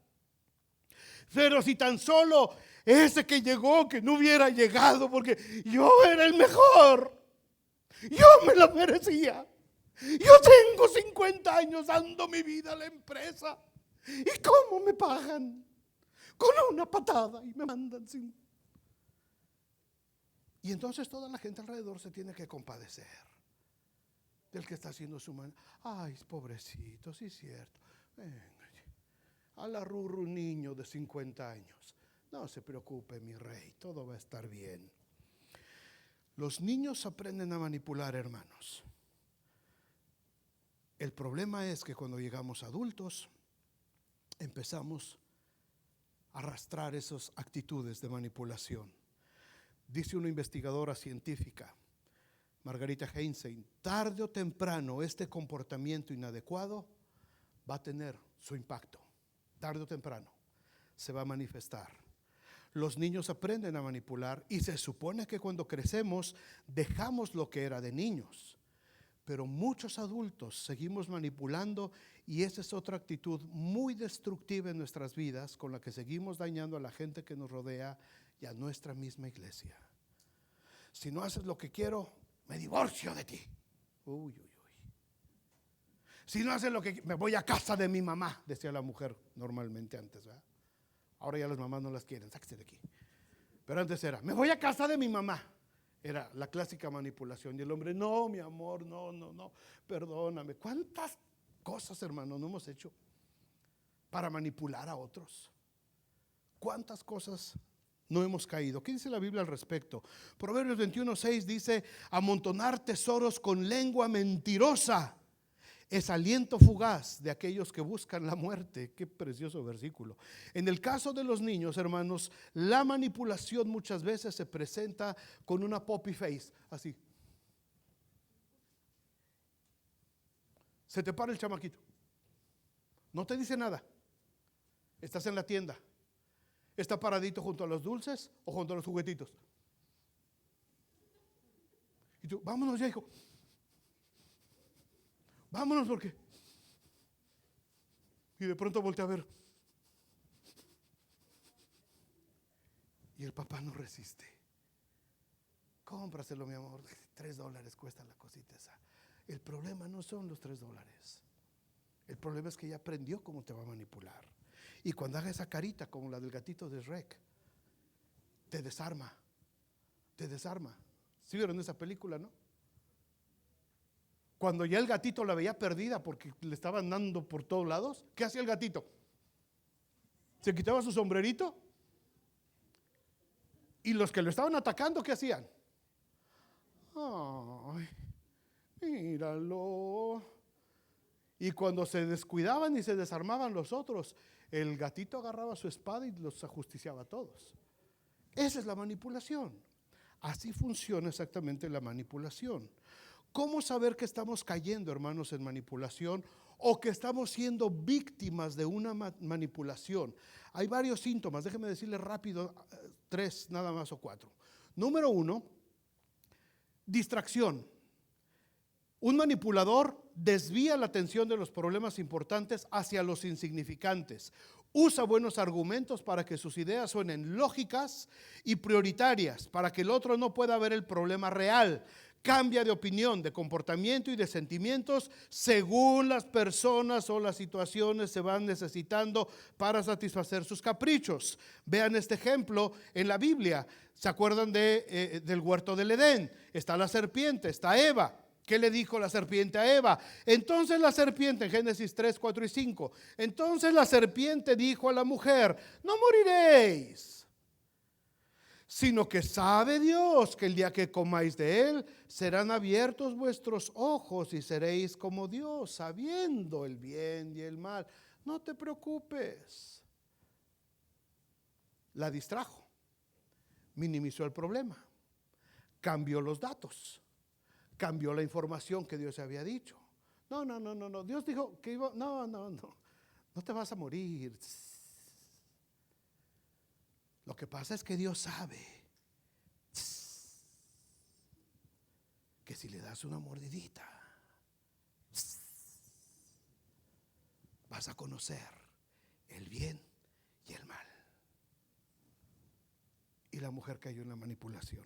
Pero si tan solo ese que llegó, que no hubiera llegado porque yo era el mejor. Yo me lo merecía. Yo tengo 50 años dando mi vida a la empresa. ¿Y cómo me pagan? Con una patada y me mandan sin. Y entonces toda la gente alrededor se tiene que compadecer del que está haciendo su mano. Ay, pobrecito, sí es cierto. Venga, a la rurru niño de 50 años. No se preocupe, mi rey, todo va a estar bien. Los niños aprenden a manipular, hermanos. El problema es que cuando llegamos adultos, empezamos a arrastrar esas actitudes de manipulación. Dice una investigadora científica, Margarita Heinstein, tarde o temprano este comportamiento inadecuado va a tener su impacto. Tarde o temprano se va a manifestar. Los niños aprenden a manipular y se supone que cuando crecemos dejamos lo que era de niños. Pero muchos adultos seguimos manipulando y esa es otra actitud muy destructiva en nuestras vidas con la que seguimos dañando a la gente que nos rodea y a nuestra misma iglesia. Si no haces lo que quiero, me divorcio de ti. Uy, uy, uy. Si no haces lo que me voy a casa de mi mamá, decía la mujer normalmente antes, ¿verdad? Ahora ya las mamás no las quieren, sáquese de aquí. Pero antes era, me voy a casa de mi mamá. Era la clásica manipulación. Y el hombre, no, mi amor, no, perdóname. ¿Cuántas cosas, hermano, no hemos hecho para manipular a otros? ¿Cuántas cosas no hemos caído? ¿Qué dice la Biblia al respecto? Proverbios 21:6 dice, amontonar tesoros con lengua mentirosa es aliento fugaz de aquellos que buscan la muerte. Qué precioso versículo. En el caso de los niños, hermanos, la manipulación muchas veces se presenta con una poppy face, así. Se te para el chamaquito, no te dice nada. Estás en la tienda, está paradito junto a los dulces o junto a los juguetitos. Y tú, vámonos ya, hijo. Vámonos porque. Y de pronto voltea a ver. Y el papá no resiste. Cómpraselo, mi amor. $3 cuesta la cosita esa. El problema no son los $3. El problema es que ya aprendió cómo te va a manipular. Y cuando haga esa carita como la del gatito de Shrek, te desarma. Te desarma. ¿Sí vieron esa película, no? Cuando ya el gatito la veía perdida porque le estaban dando por todos lados, ¿qué hacía el gatito? Se quitaba su sombrerito y los que lo estaban atacando, ¿qué hacían? Ay, míralo. Y cuando se descuidaban y se desarmaban los otros, el gatito agarraba su espada y los ajusticiaba a todos. Esa es la manipulación. Así funciona exactamente la manipulación. ¿Cómo saber que estamos cayendo, hermanos, en manipulación o que estamos siendo víctimas de una manipulación? Hay varios síntomas, déjenme decirles rápido, 3 nada más o 4. Número 1, distracción. Un manipulador desvía la atención de los problemas importantes hacia los insignificantes. Usa buenos argumentos para que sus ideas suenen lógicas y prioritarias, para que el otro no pueda ver el problema real. Cambia de opinión, de comportamiento y de sentimientos según las personas o las situaciones se van necesitando para satisfacer sus caprichos. Vean este ejemplo en la Biblia. ¿Se acuerdan del huerto del Edén? Está la serpiente, está Eva. ¿Qué le dijo la serpiente a Eva? Entonces la serpiente, en Génesis 3, 4 y 5, entonces la serpiente dijo a la mujer, no moriréis, sino que sabe Dios que el día que comáis de él, serán abiertos vuestros ojos y seréis como Dios, sabiendo el bien y el mal. No te preocupes. La distrajo, minimizó el problema, cambió los datos, cambió la información que Dios había dicho. No. Dios dijo que iba, no te vas a morir. Lo que pasa es que Dios sabe que si le das una mordidita, vas a conocer el bien y el mal. Y la mujer cayó en la manipulación.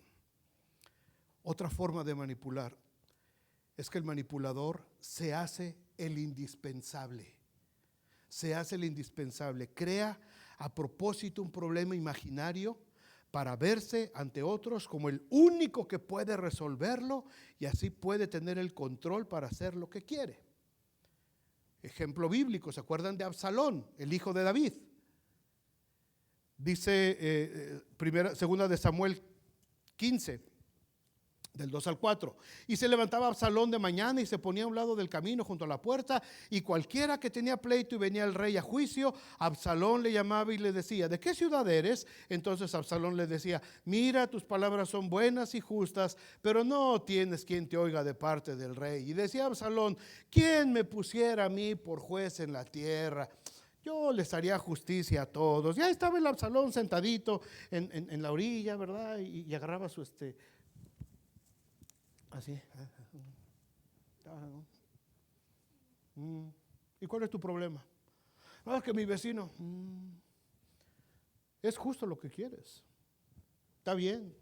Otra forma de manipular es que el manipulador se hace el indispensable. Se hace el indispensable. Crea a propósito un problema imaginario para verse ante otros como el único que puede resolverlo y así puede tener el control para hacer lo que quiere. Ejemplo bíblico, ¿se acuerdan de Absalón, el hijo de David? Dice segunda de Samuel 15, del 2 al 4. Y se levantaba Absalón de mañana y se ponía a un lado del camino junto a la puerta, y cualquiera que tenía pleito y venía el rey a juicio, Absalón le llamaba y le decía: ¿de qué ciudad eres? Entonces Absalón le decía: mira, tus palabras son buenas y justas, pero no tienes quien te oiga de parte del rey. Y decía Absalón: ¿quién me pusiera a mí por juez en la tierra? Yo les haría justicia a todos. Ya estaba el Absalón sentadito en la orilla, ¿verdad? Y agarraba su así. ¿Y cuál es tu problema? No, es que mi vecino. Es justo lo que quieres. Está bien.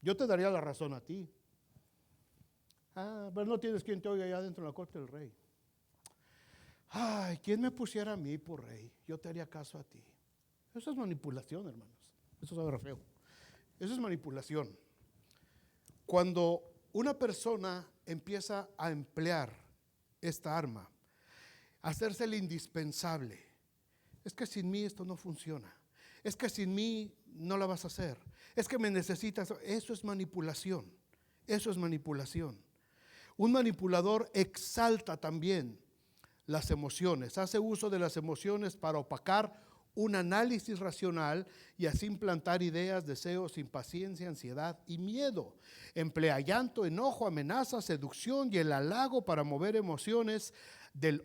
Yo te daría la razón a ti. Pero no tienes quien te oiga allá dentro de la corte del rey. Ay, ¿quién me pusiera a mí por rey? Yo te haría caso a ti. Eso es manipulación, hermanos. Eso sabe feo. Eso es manipulación. Cuando una persona empieza a emplear esta arma, a hacerse el indispensable, es que sin mí esto no funciona, es que sin mí no la vas a hacer, es que me necesitas. Eso es manipulación. Eso es manipulación. Un manipulador exalta también las emociones, hace uso de las emociones para opacar un análisis racional y así implantar ideas, deseos, impaciencia, ansiedad y miedo. Emplea llanto, enojo, amenaza, seducción y el halago para mover emociones de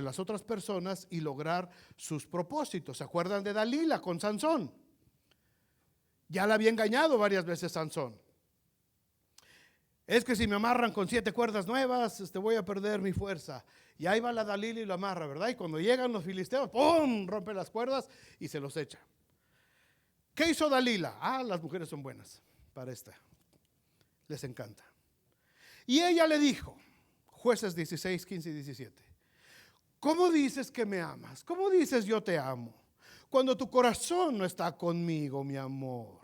las otras personas y lograr sus propósitos. ¿Se acuerdan de Dalila con Sansón? Ya la había engañado varias veces Sansón. Es que si me amarran con 7 cuerdas nuevas, voy a perder mi fuerza. Y ahí va la Dalila y lo amarra, ¿verdad? Y cuando llegan los filisteos, ¡pum!, rompe las cuerdas y se los echa. ¿Qué hizo Dalila? Las mujeres son buenas para esta. Les encanta. Y ella le dijo, Jueces 16, 15 y 17, ¿cómo dices que me amas? ¿Cómo dices yo te amo? Cuando tu corazón no está conmigo, mi amor.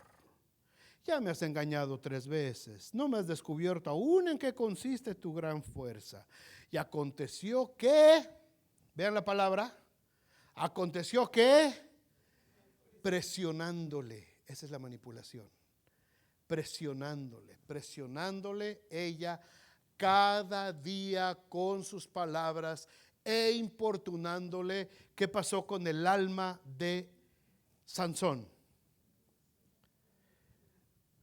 Ya me has engañado 3 veces, no me has descubierto aún en qué consiste tu gran fuerza. Y aconteció que, vean la palabra, aconteció que, presionándole, esa es la manipulación, presionándole ella cada día con sus palabras e importunándole. ¿Qué pasó con el alma de Sansón?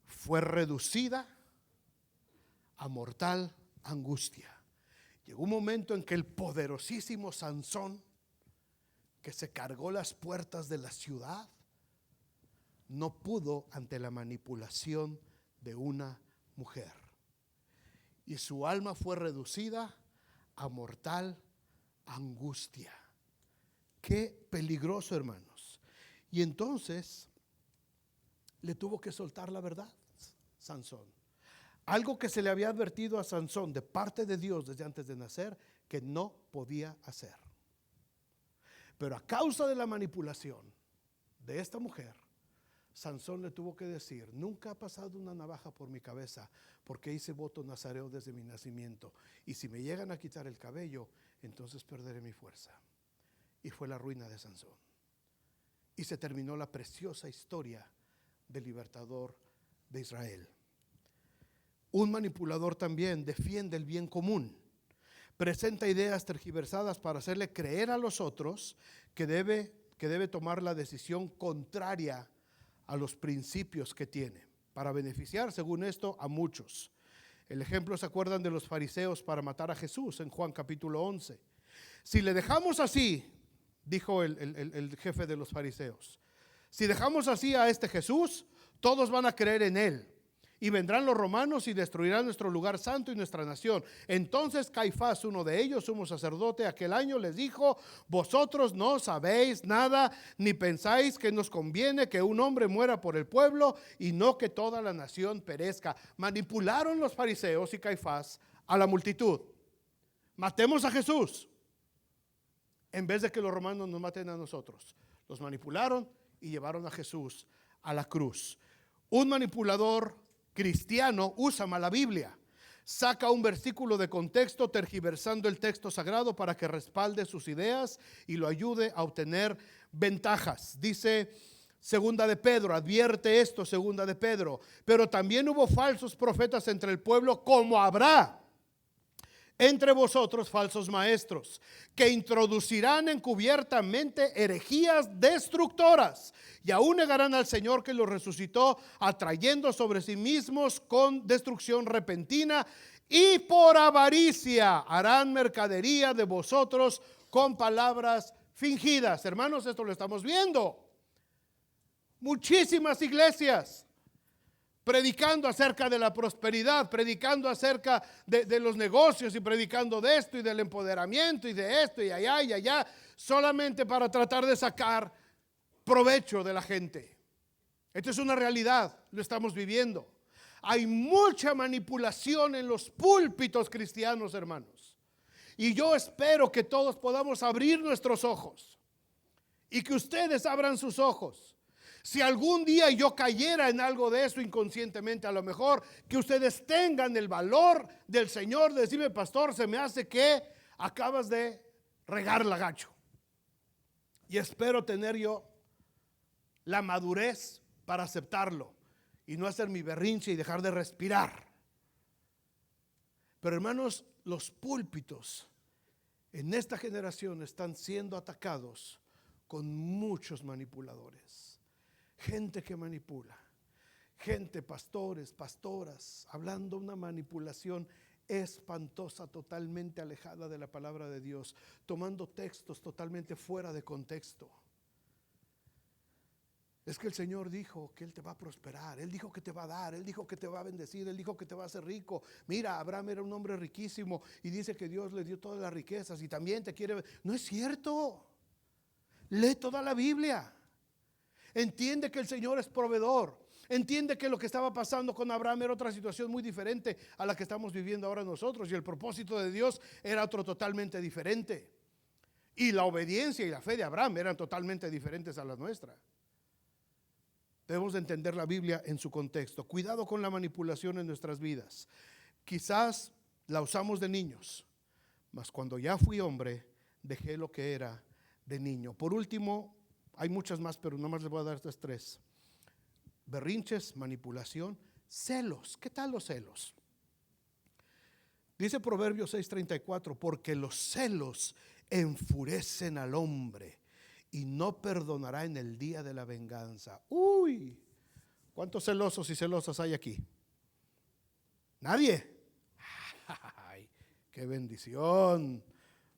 Fue reducida a mortal angustia. Llegó un momento en que el poderosísimo Sansón, que se cargó las puertas de la ciudad, no pudo ante la manipulación de una mujer. Y su alma fue reducida a mortal angustia. Qué peligroso, hermanos. Y entonces le tuvo que soltar la verdad, Sansón. Algo que se le había advertido a Sansón de parte de Dios desde antes de nacer, que no podía hacer. Pero a causa de la manipulación de esta mujer, Sansón le tuvo que decir: nunca ha pasado una navaja por mi cabeza, porque hice voto nazareo desde mi nacimiento, y si me llegan a quitar el cabello, entonces perderé mi fuerza. Y fue la ruina de Sansón. Y se terminó la preciosa historia del libertador de Israel. Un manipulador también defiende el bien común, presenta ideas tergiversadas para hacerle creer a los otros que debe tomar la decisión contraria a los principios que tiene, para beneficiar, según esto, a muchos. El ejemplo, ¿se acuerdan de los fariseos para matar a Jesús en Juan capítulo 11? Si le dejamos así, dijo el jefe de los fariseos, si dejamos así a este Jesús, todos van a creer en él. Y vendrán los romanos y destruirán nuestro lugar santo y nuestra nación. Entonces Caifás, uno de ellos, sumo sacerdote, aquel año les dijo: vosotros no sabéis nada, ni pensáis que nos conviene que un hombre muera por el pueblo y no que toda la nación perezca. Manipularon los fariseos y Caifás a la multitud. Matemos a Jesús en vez de que los romanos nos maten a nosotros. Los manipularon y llevaron a Jesús a la cruz. Un manipulador cristiano usa mal la Biblia, saca un versículo de contexto, tergiversando el texto sagrado para que respalde sus ideas y lo ayude a obtener ventajas. Dice Segunda de Pedro, advierte esto, Segunda de Pedro: pero también hubo falsos profetas entre el pueblo, como habrá entre vosotros falsos maestros, que introducirán encubiertamente herejías destructoras, y aún negarán al Señor que los resucitó, atrayendo sobre sí mismos con destrucción repentina, y por avaricia harán mercadería de vosotros con palabras fingidas. Hermanos, esto lo estamos viendo. Muchísimas iglesias predicando acerca de la prosperidad, predicando acerca de los negocios, y predicando de esto y del empoderamiento y de esto y allá, solamente para tratar de sacar provecho de la gente. Esto es una realidad, lo estamos viviendo. Hay mucha manipulación en los púlpitos cristianos, hermanos. Y yo espero que todos podamos abrir nuestros ojos y que ustedes abran sus ojos. Si algún día yo cayera en algo de eso inconscientemente, a lo mejor que ustedes tengan el valor del Señor de decirme: pastor, se me hace que acabas de regarla gacho. Y espero tener yo la madurez para aceptarlo y no hacer mi berrinche y dejar de respirar. Pero hermanos, los púlpitos en esta generación están siendo atacados con muchos manipuladores. Gente que manipula, gente, pastores, pastoras, hablando una manipulación espantosa, totalmente alejada de la palabra de Dios, tomando textos totalmente fuera de contexto. Es que el Señor dijo que Él te va a prosperar, Él dijo que te va a dar, Él dijo que te va a bendecir, Él dijo que te va a hacer rico. Mira, Abraham era un hombre riquísimo y dice que Dios le dio todas las riquezas y también te quiere. No es cierto. Lee toda la Biblia. Entiende que el Señor es proveedor. Entiende que lo que estaba pasando con Abraham era otra situación muy diferente a la que estamos viviendo ahora nosotros, y el propósito de Dios era otro totalmente diferente. Y la obediencia y la fe de Abraham eran totalmente diferentes a la nuestra. Debemos de entender la Biblia en su contexto. Cuidado con la manipulación en nuestras vidas. Quizás la usamos de niños, mas cuando ya fui hombre, dejé lo que era de niño. Por último, hay muchas más, pero nomás les voy a dar estas tres: berrinches, manipulación, celos. ¿Qué tal los celos? Dice Proverbios 6:34: porque los celos enfurecen al hombre y no perdonará en el día de la venganza. Uy, ¿cuántos celosos y celosas hay aquí? ¿Nadie? Ay, qué bendición.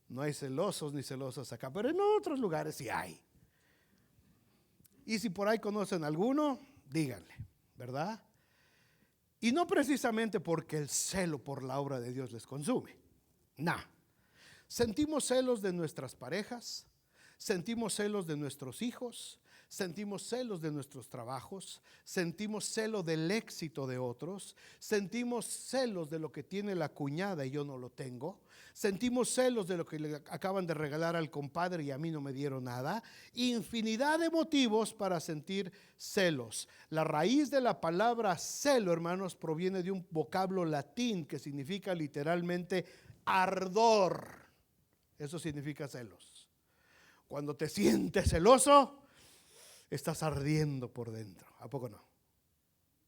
No hay celosos ni celosas acá, pero en otros lugares sí hay. Y si por ahí conocen alguno, díganle, ¿verdad? Y no precisamente porque el celo por la obra de Dios les consume. No. Sentimos celos de nuestras parejas, sentimos celos de nuestros hijos, sentimos celos de nuestros trabajos, sentimos celo del éxito de otros, sentimos celos de lo que tiene la cuñada y yo no lo tengo, sentimos celos de lo que le acaban de regalar al compadre y a mí no me dieron nada. Infinidad de motivos para sentir celos. La raíz de la palabra celo, hermanos, proviene de un vocablo latín que significa literalmente ardor. Eso significa celos. Cuando te sientes celoso, estás ardiendo por dentro. ¿A poco no?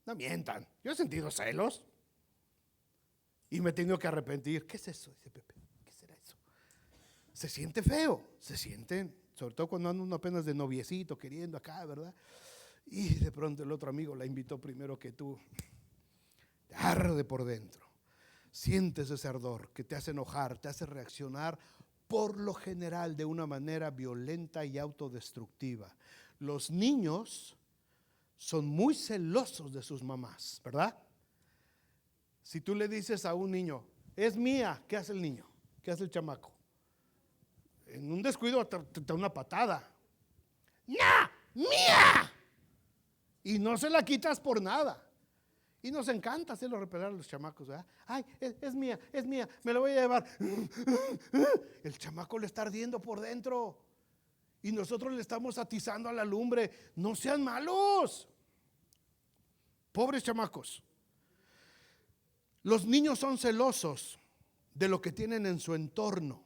No mientan. Yo he sentido celos y me he tenido que arrepentir. ¿Qué es eso? Dice Pepe. ¿Qué será eso? Se siente feo. Se sienten, sobre todo cuando anda uno apenas de noviecito, queriendo acá, ¿verdad? Y de pronto el otro amigo la invitó primero que tú. Te arde por dentro. Sientes ese ardor que te hace enojar, te hace reaccionar por lo general de una manera violenta y autodestructiva. Los niños son muy celosos de sus mamás, ¿verdad? Si tú le dices a un niño, es mía, ¿qué hace el niño? ¿Qué hace el chamaco? En un descuido te da una patada. ¡No! ¡Mía! Y no se la quitas por nada. Y nos encanta hacerlo repelar a los chamacos, ¿verdad? Ay, es mía, me la voy a llevar. El chamaco le está ardiendo por dentro. Y nosotros le estamos atizando a la lumbre. No sean malos. Pobres chamacos. Los niños son celosos de lo que tienen en su entorno,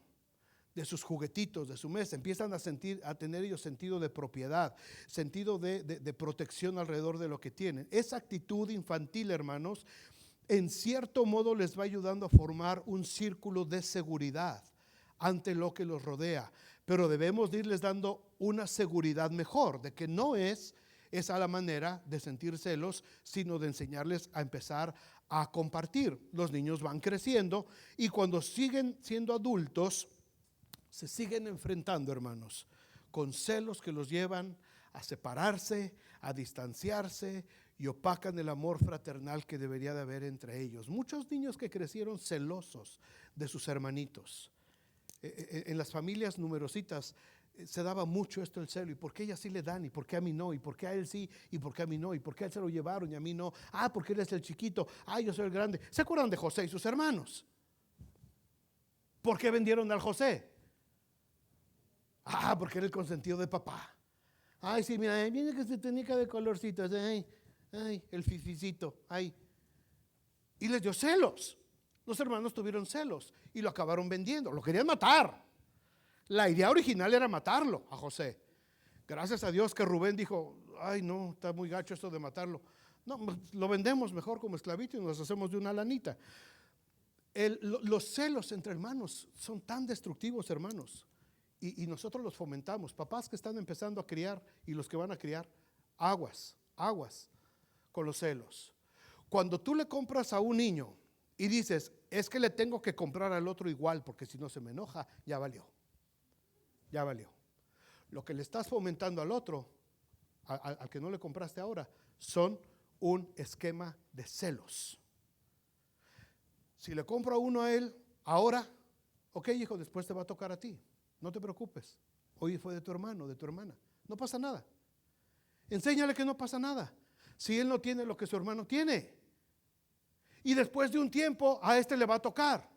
de sus juguetitos, de su mesa. Empiezan a tener ellos sentido de propiedad, sentido de protección alrededor de lo que tienen. Esa actitud infantil, hermanos, en cierto modo les va ayudando a formar un círculo de seguridad ante lo que los rodea. Pero debemos de irles dando una seguridad mejor, de que no es esa la manera de sentir celos, sino de enseñarles a empezar a compartir. Los niños van creciendo y cuando siguen siendo adultos, se siguen enfrentando, hermanos, con celos que los llevan a separarse, a distanciarse y opacan el amor fraternal que debería de haber entre ellos. Muchos niños que crecieron celosos de sus hermanitos. En las familias numerositas se daba mucho esto el celo. ¿Y por qué a ella sí le dan? ¿Y por qué a mí no? ¿Y por qué a él sí? ¿Y por qué a mí no? ¿Y por qué a él se lo llevaron y a mí no? Ah, porque él es el chiquito. Ah, yo soy el grande. ¿Se acuerdan de José y sus hermanos? ¿Por qué vendieron al José? Ah, porque era el consentido de papá. Ay, sí, mira, viene que se tenía de colorcitos. Ay, el fificito. Ay. Y les dio celos. Los hermanos tuvieron celos y lo acabaron vendiendo. Lo querían matar. La idea original era matarlo a José. Gracias a Dios que Rubén dijo, ay no, está muy gacho esto de matarlo. No, lo vendemos mejor como esclavito y nos hacemos de una lanita. Los celos entre hermanos son tan destructivos, hermanos. Y nosotros los fomentamos. Papás que están empezando a criar y los que van a criar, aguas con los celos. Cuando tú le compras a un niño y dices, es que le tengo que comprar al otro igual porque si no se me enoja, ya valió. Ya valió. Lo que le estás fomentando al otro, al que no le compraste ahora, son un esquema de celos. Si le compro a uno a él ahora, ok hijo, después te va a tocar a ti. No te preocupes. Hoy fue de tu hermano, de tu hermana. No pasa nada. Enséñale que no pasa nada. Si él no tiene lo que su hermano tiene. Y después de un tiempo a este le va a tocar.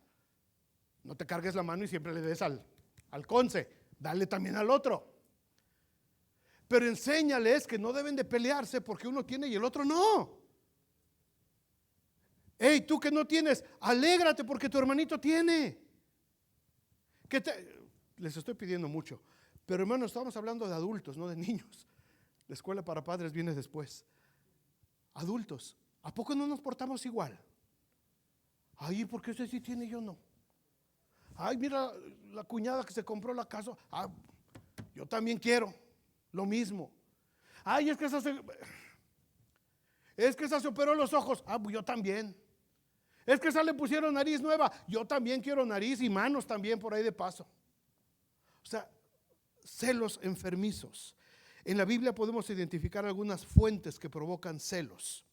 No te cargues la mano y siempre le des al conce. Dale también al otro. Pero enséñales que no deben de pelearse porque uno tiene y el otro no. Hey, tú que no tienes, alégrate porque tu hermanito tiene. Les estoy pidiendo mucho. Pero hermanos, estamos hablando de adultos, no de niños. La escuela para padres viene después. Adultos, ¿a poco no nos portamos igual? Ay, ¿por qué ese sí tiene y yo no? Ay, mira la cuñada que se compró la casa. Ah, yo también quiero lo mismo. Ay, es que esa se operó los ojos. Ah, pues yo también. Es que esa le pusieron nariz nueva. Yo también quiero nariz y manos también por ahí de paso. O sea, celos enfermizos. En la Biblia podemos identificar algunas fuentes que provocan celos.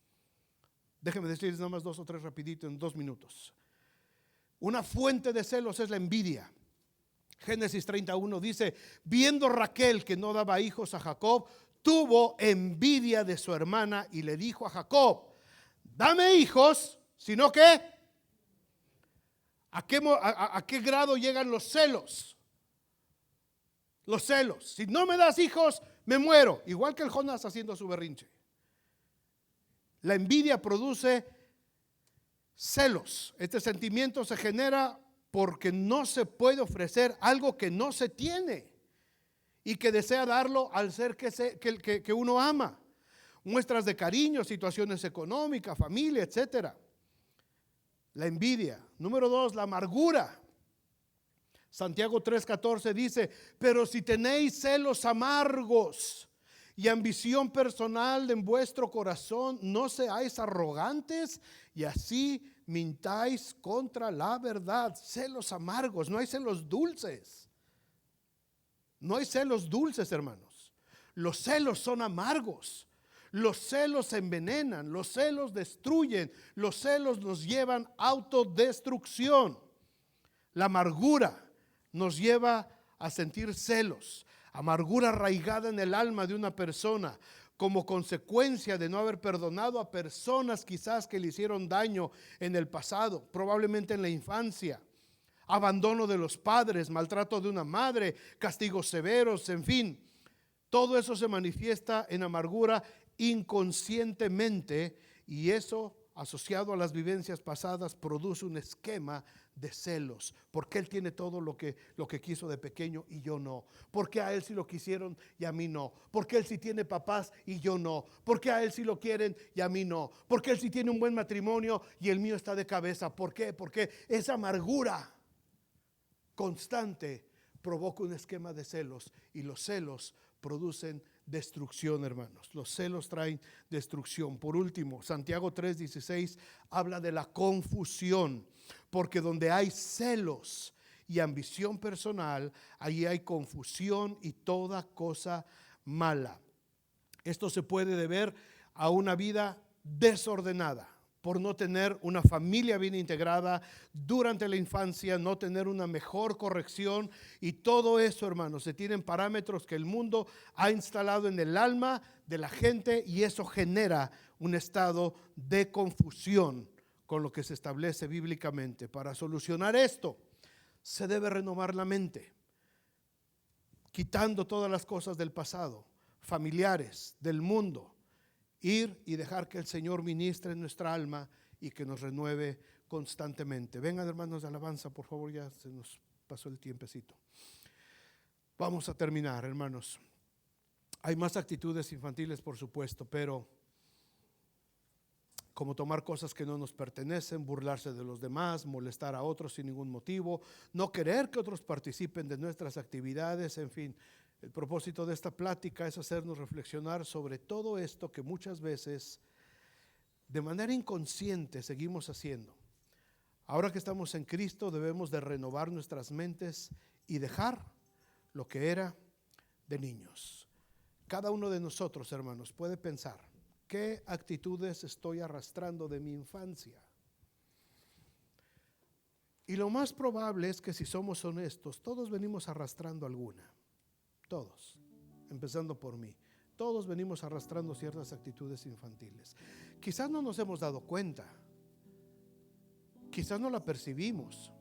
Déjenme decirles nada más 2 o 3 rapidito en 2 minutos. Una fuente de celos es la envidia. Génesis 31 dice, viendo Raquel que no daba hijos a Jacob, tuvo envidia de su hermana y le dijo a Jacob, dame hijos, sino que, ¿a qué grado llegan los celos? Los celos. Si no me das hijos, me muero. Igual que el Jonás haciendo su berrinche. La envidia produce celos. Este sentimiento se genera porque no se puede ofrecer algo que no se tiene y que desea darlo al ser que uno ama. Muestras de cariño, situaciones económicas, familia, etcétera. La envidia. Número 2, la amargura. Santiago 3:14 dice, pero si tenéis celos amargos y ambición personal en vuestro corazón, no seáis arrogantes y así mintáis contra la verdad. Celos amargos, no hay celos dulces. No hay celos dulces, hermanos. Los celos son amargos. Los celos envenenan, los celos destruyen, los celos nos llevan a autodestrucción. La amargura nos lleva a sentir celos, amargura arraigada en el alma de una persona como consecuencia de no haber perdonado a personas quizás que le hicieron daño en el pasado, probablemente en la infancia. Abandono de los padres, maltrato de una madre, castigos severos, en fin. Todo eso se manifiesta en amargura inconscientemente, y eso, asociado a las vivencias pasadas, produce un esquema de celos. Porque él tiene todo lo que quiso de pequeño y yo no. Porque a él sí lo quisieron y a mí no. Porque él sí tiene papás y yo no. Porque a él sí lo quieren y a mí no. Porque él sí tiene un buen matrimonio y el mío está de cabeza. ¿Por qué? Porque esa amargura constante provoca un esquema de celos, y los celos producen destrucción, hermanos. Los celos traen destrucción. Por último, Santiago 3:16 habla de la confusión, porque donde hay celos y ambición personal, allí hay confusión y toda cosa mala. Esto se puede deber a una vida desordenada, por no tener una familia bien integrada durante la infancia, no tener una mejor corrección, y todo eso, hermanos, se tienen parámetros que el mundo ha instalado en el alma de la gente, y eso genera un estado de confusión con lo que se establece bíblicamente. Para solucionar esto, se debe renovar la mente, quitando todas las cosas del pasado, familiares, del mundo. Ir y dejar que el Señor ministre en nuestra alma y que nos renueve constantemente. Vengan, hermanos de alabanza, por favor, ya se nos pasó el tiempecito. Vamos a terminar, hermanos. Hay más actitudes infantiles, por supuesto, pero como tomar cosas que no nos pertenecen, burlarse de los demás, molestar a otros sin ningún motivo, no querer que otros participen de nuestras actividades, en fin. El propósito de esta plática es hacernos reflexionar sobre todo esto que muchas veces de manera inconsciente seguimos haciendo. Ahora que estamos en Cristo, debemos de renovar nuestras mentes y dejar lo que era de niños. Cada uno de nosotros, hermanos, puede pensar: ¿qué actitudes estoy arrastrando de mi infancia? Y lo más probable es que, si somos honestos, todos venimos arrastrando alguna. Todos, empezando por mí. Todos venimos arrastrando ciertas actitudes infantiles. Quizás no nos hemos dado cuenta, quizás no la percibimos,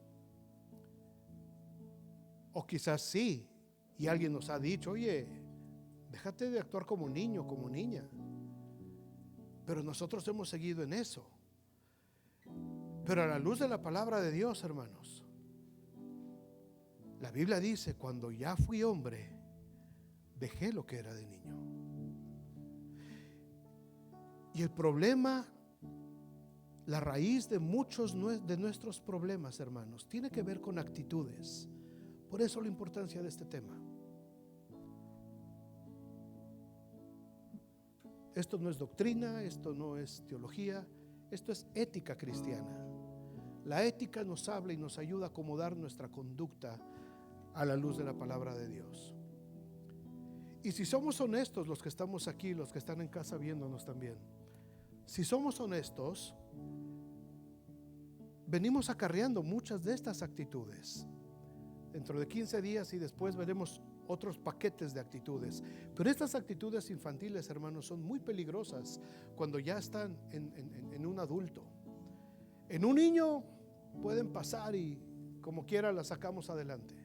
o quizás sí, y alguien nos ha dicho: oye, déjate de actuar como niño, como niña. Pero nosotros hemos seguido en eso. Pero a la luz de la palabra de Dios, hermanos, la Biblia dice: cuando ya fui hombre, dejé lo que era de niño. Y el problema, la raíz de muchos de nuestros problemas, hermanos, tiene que ver con actitudes. Por eso la importancia de este tema. Esto no es doctrina, esto no es teología, esto es ética cristiana. La ética nos habla y nos ayuda a acomodar nuestra conducta a la luz de la palabra de Dios. Y si somos honestos, los que estamos aquí, los que están en casa viéndonos también, si somos honestos, venimos acarreando muchas de estas actitudes. Dentro de 15 días y después veremos otros paquetes de actitudes. Pero estas actitudes infantiles, hermanos, son muy peligrosas cuando ya están en un adulto. En un niño pueden pasar y como quiera las sacamos adelante.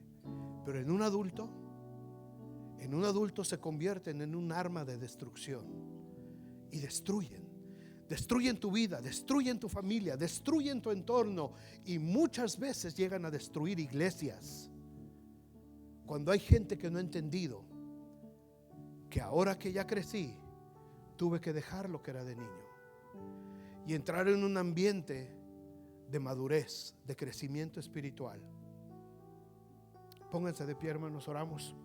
Pero en un adulto se convierten en un arma de destrucción y destruyen tu vida, destruyen tu familia, destruyen tu entorno, y muchas veces llegan a destruir iglesias. Cuando hay gente que no ha entendido que ahora que ya crecí, tuve que dejar lo que era de niño y entrar en un ambiente de madurez, de crecimiento espiritual. Pónganse de pie, hermanos, oramos.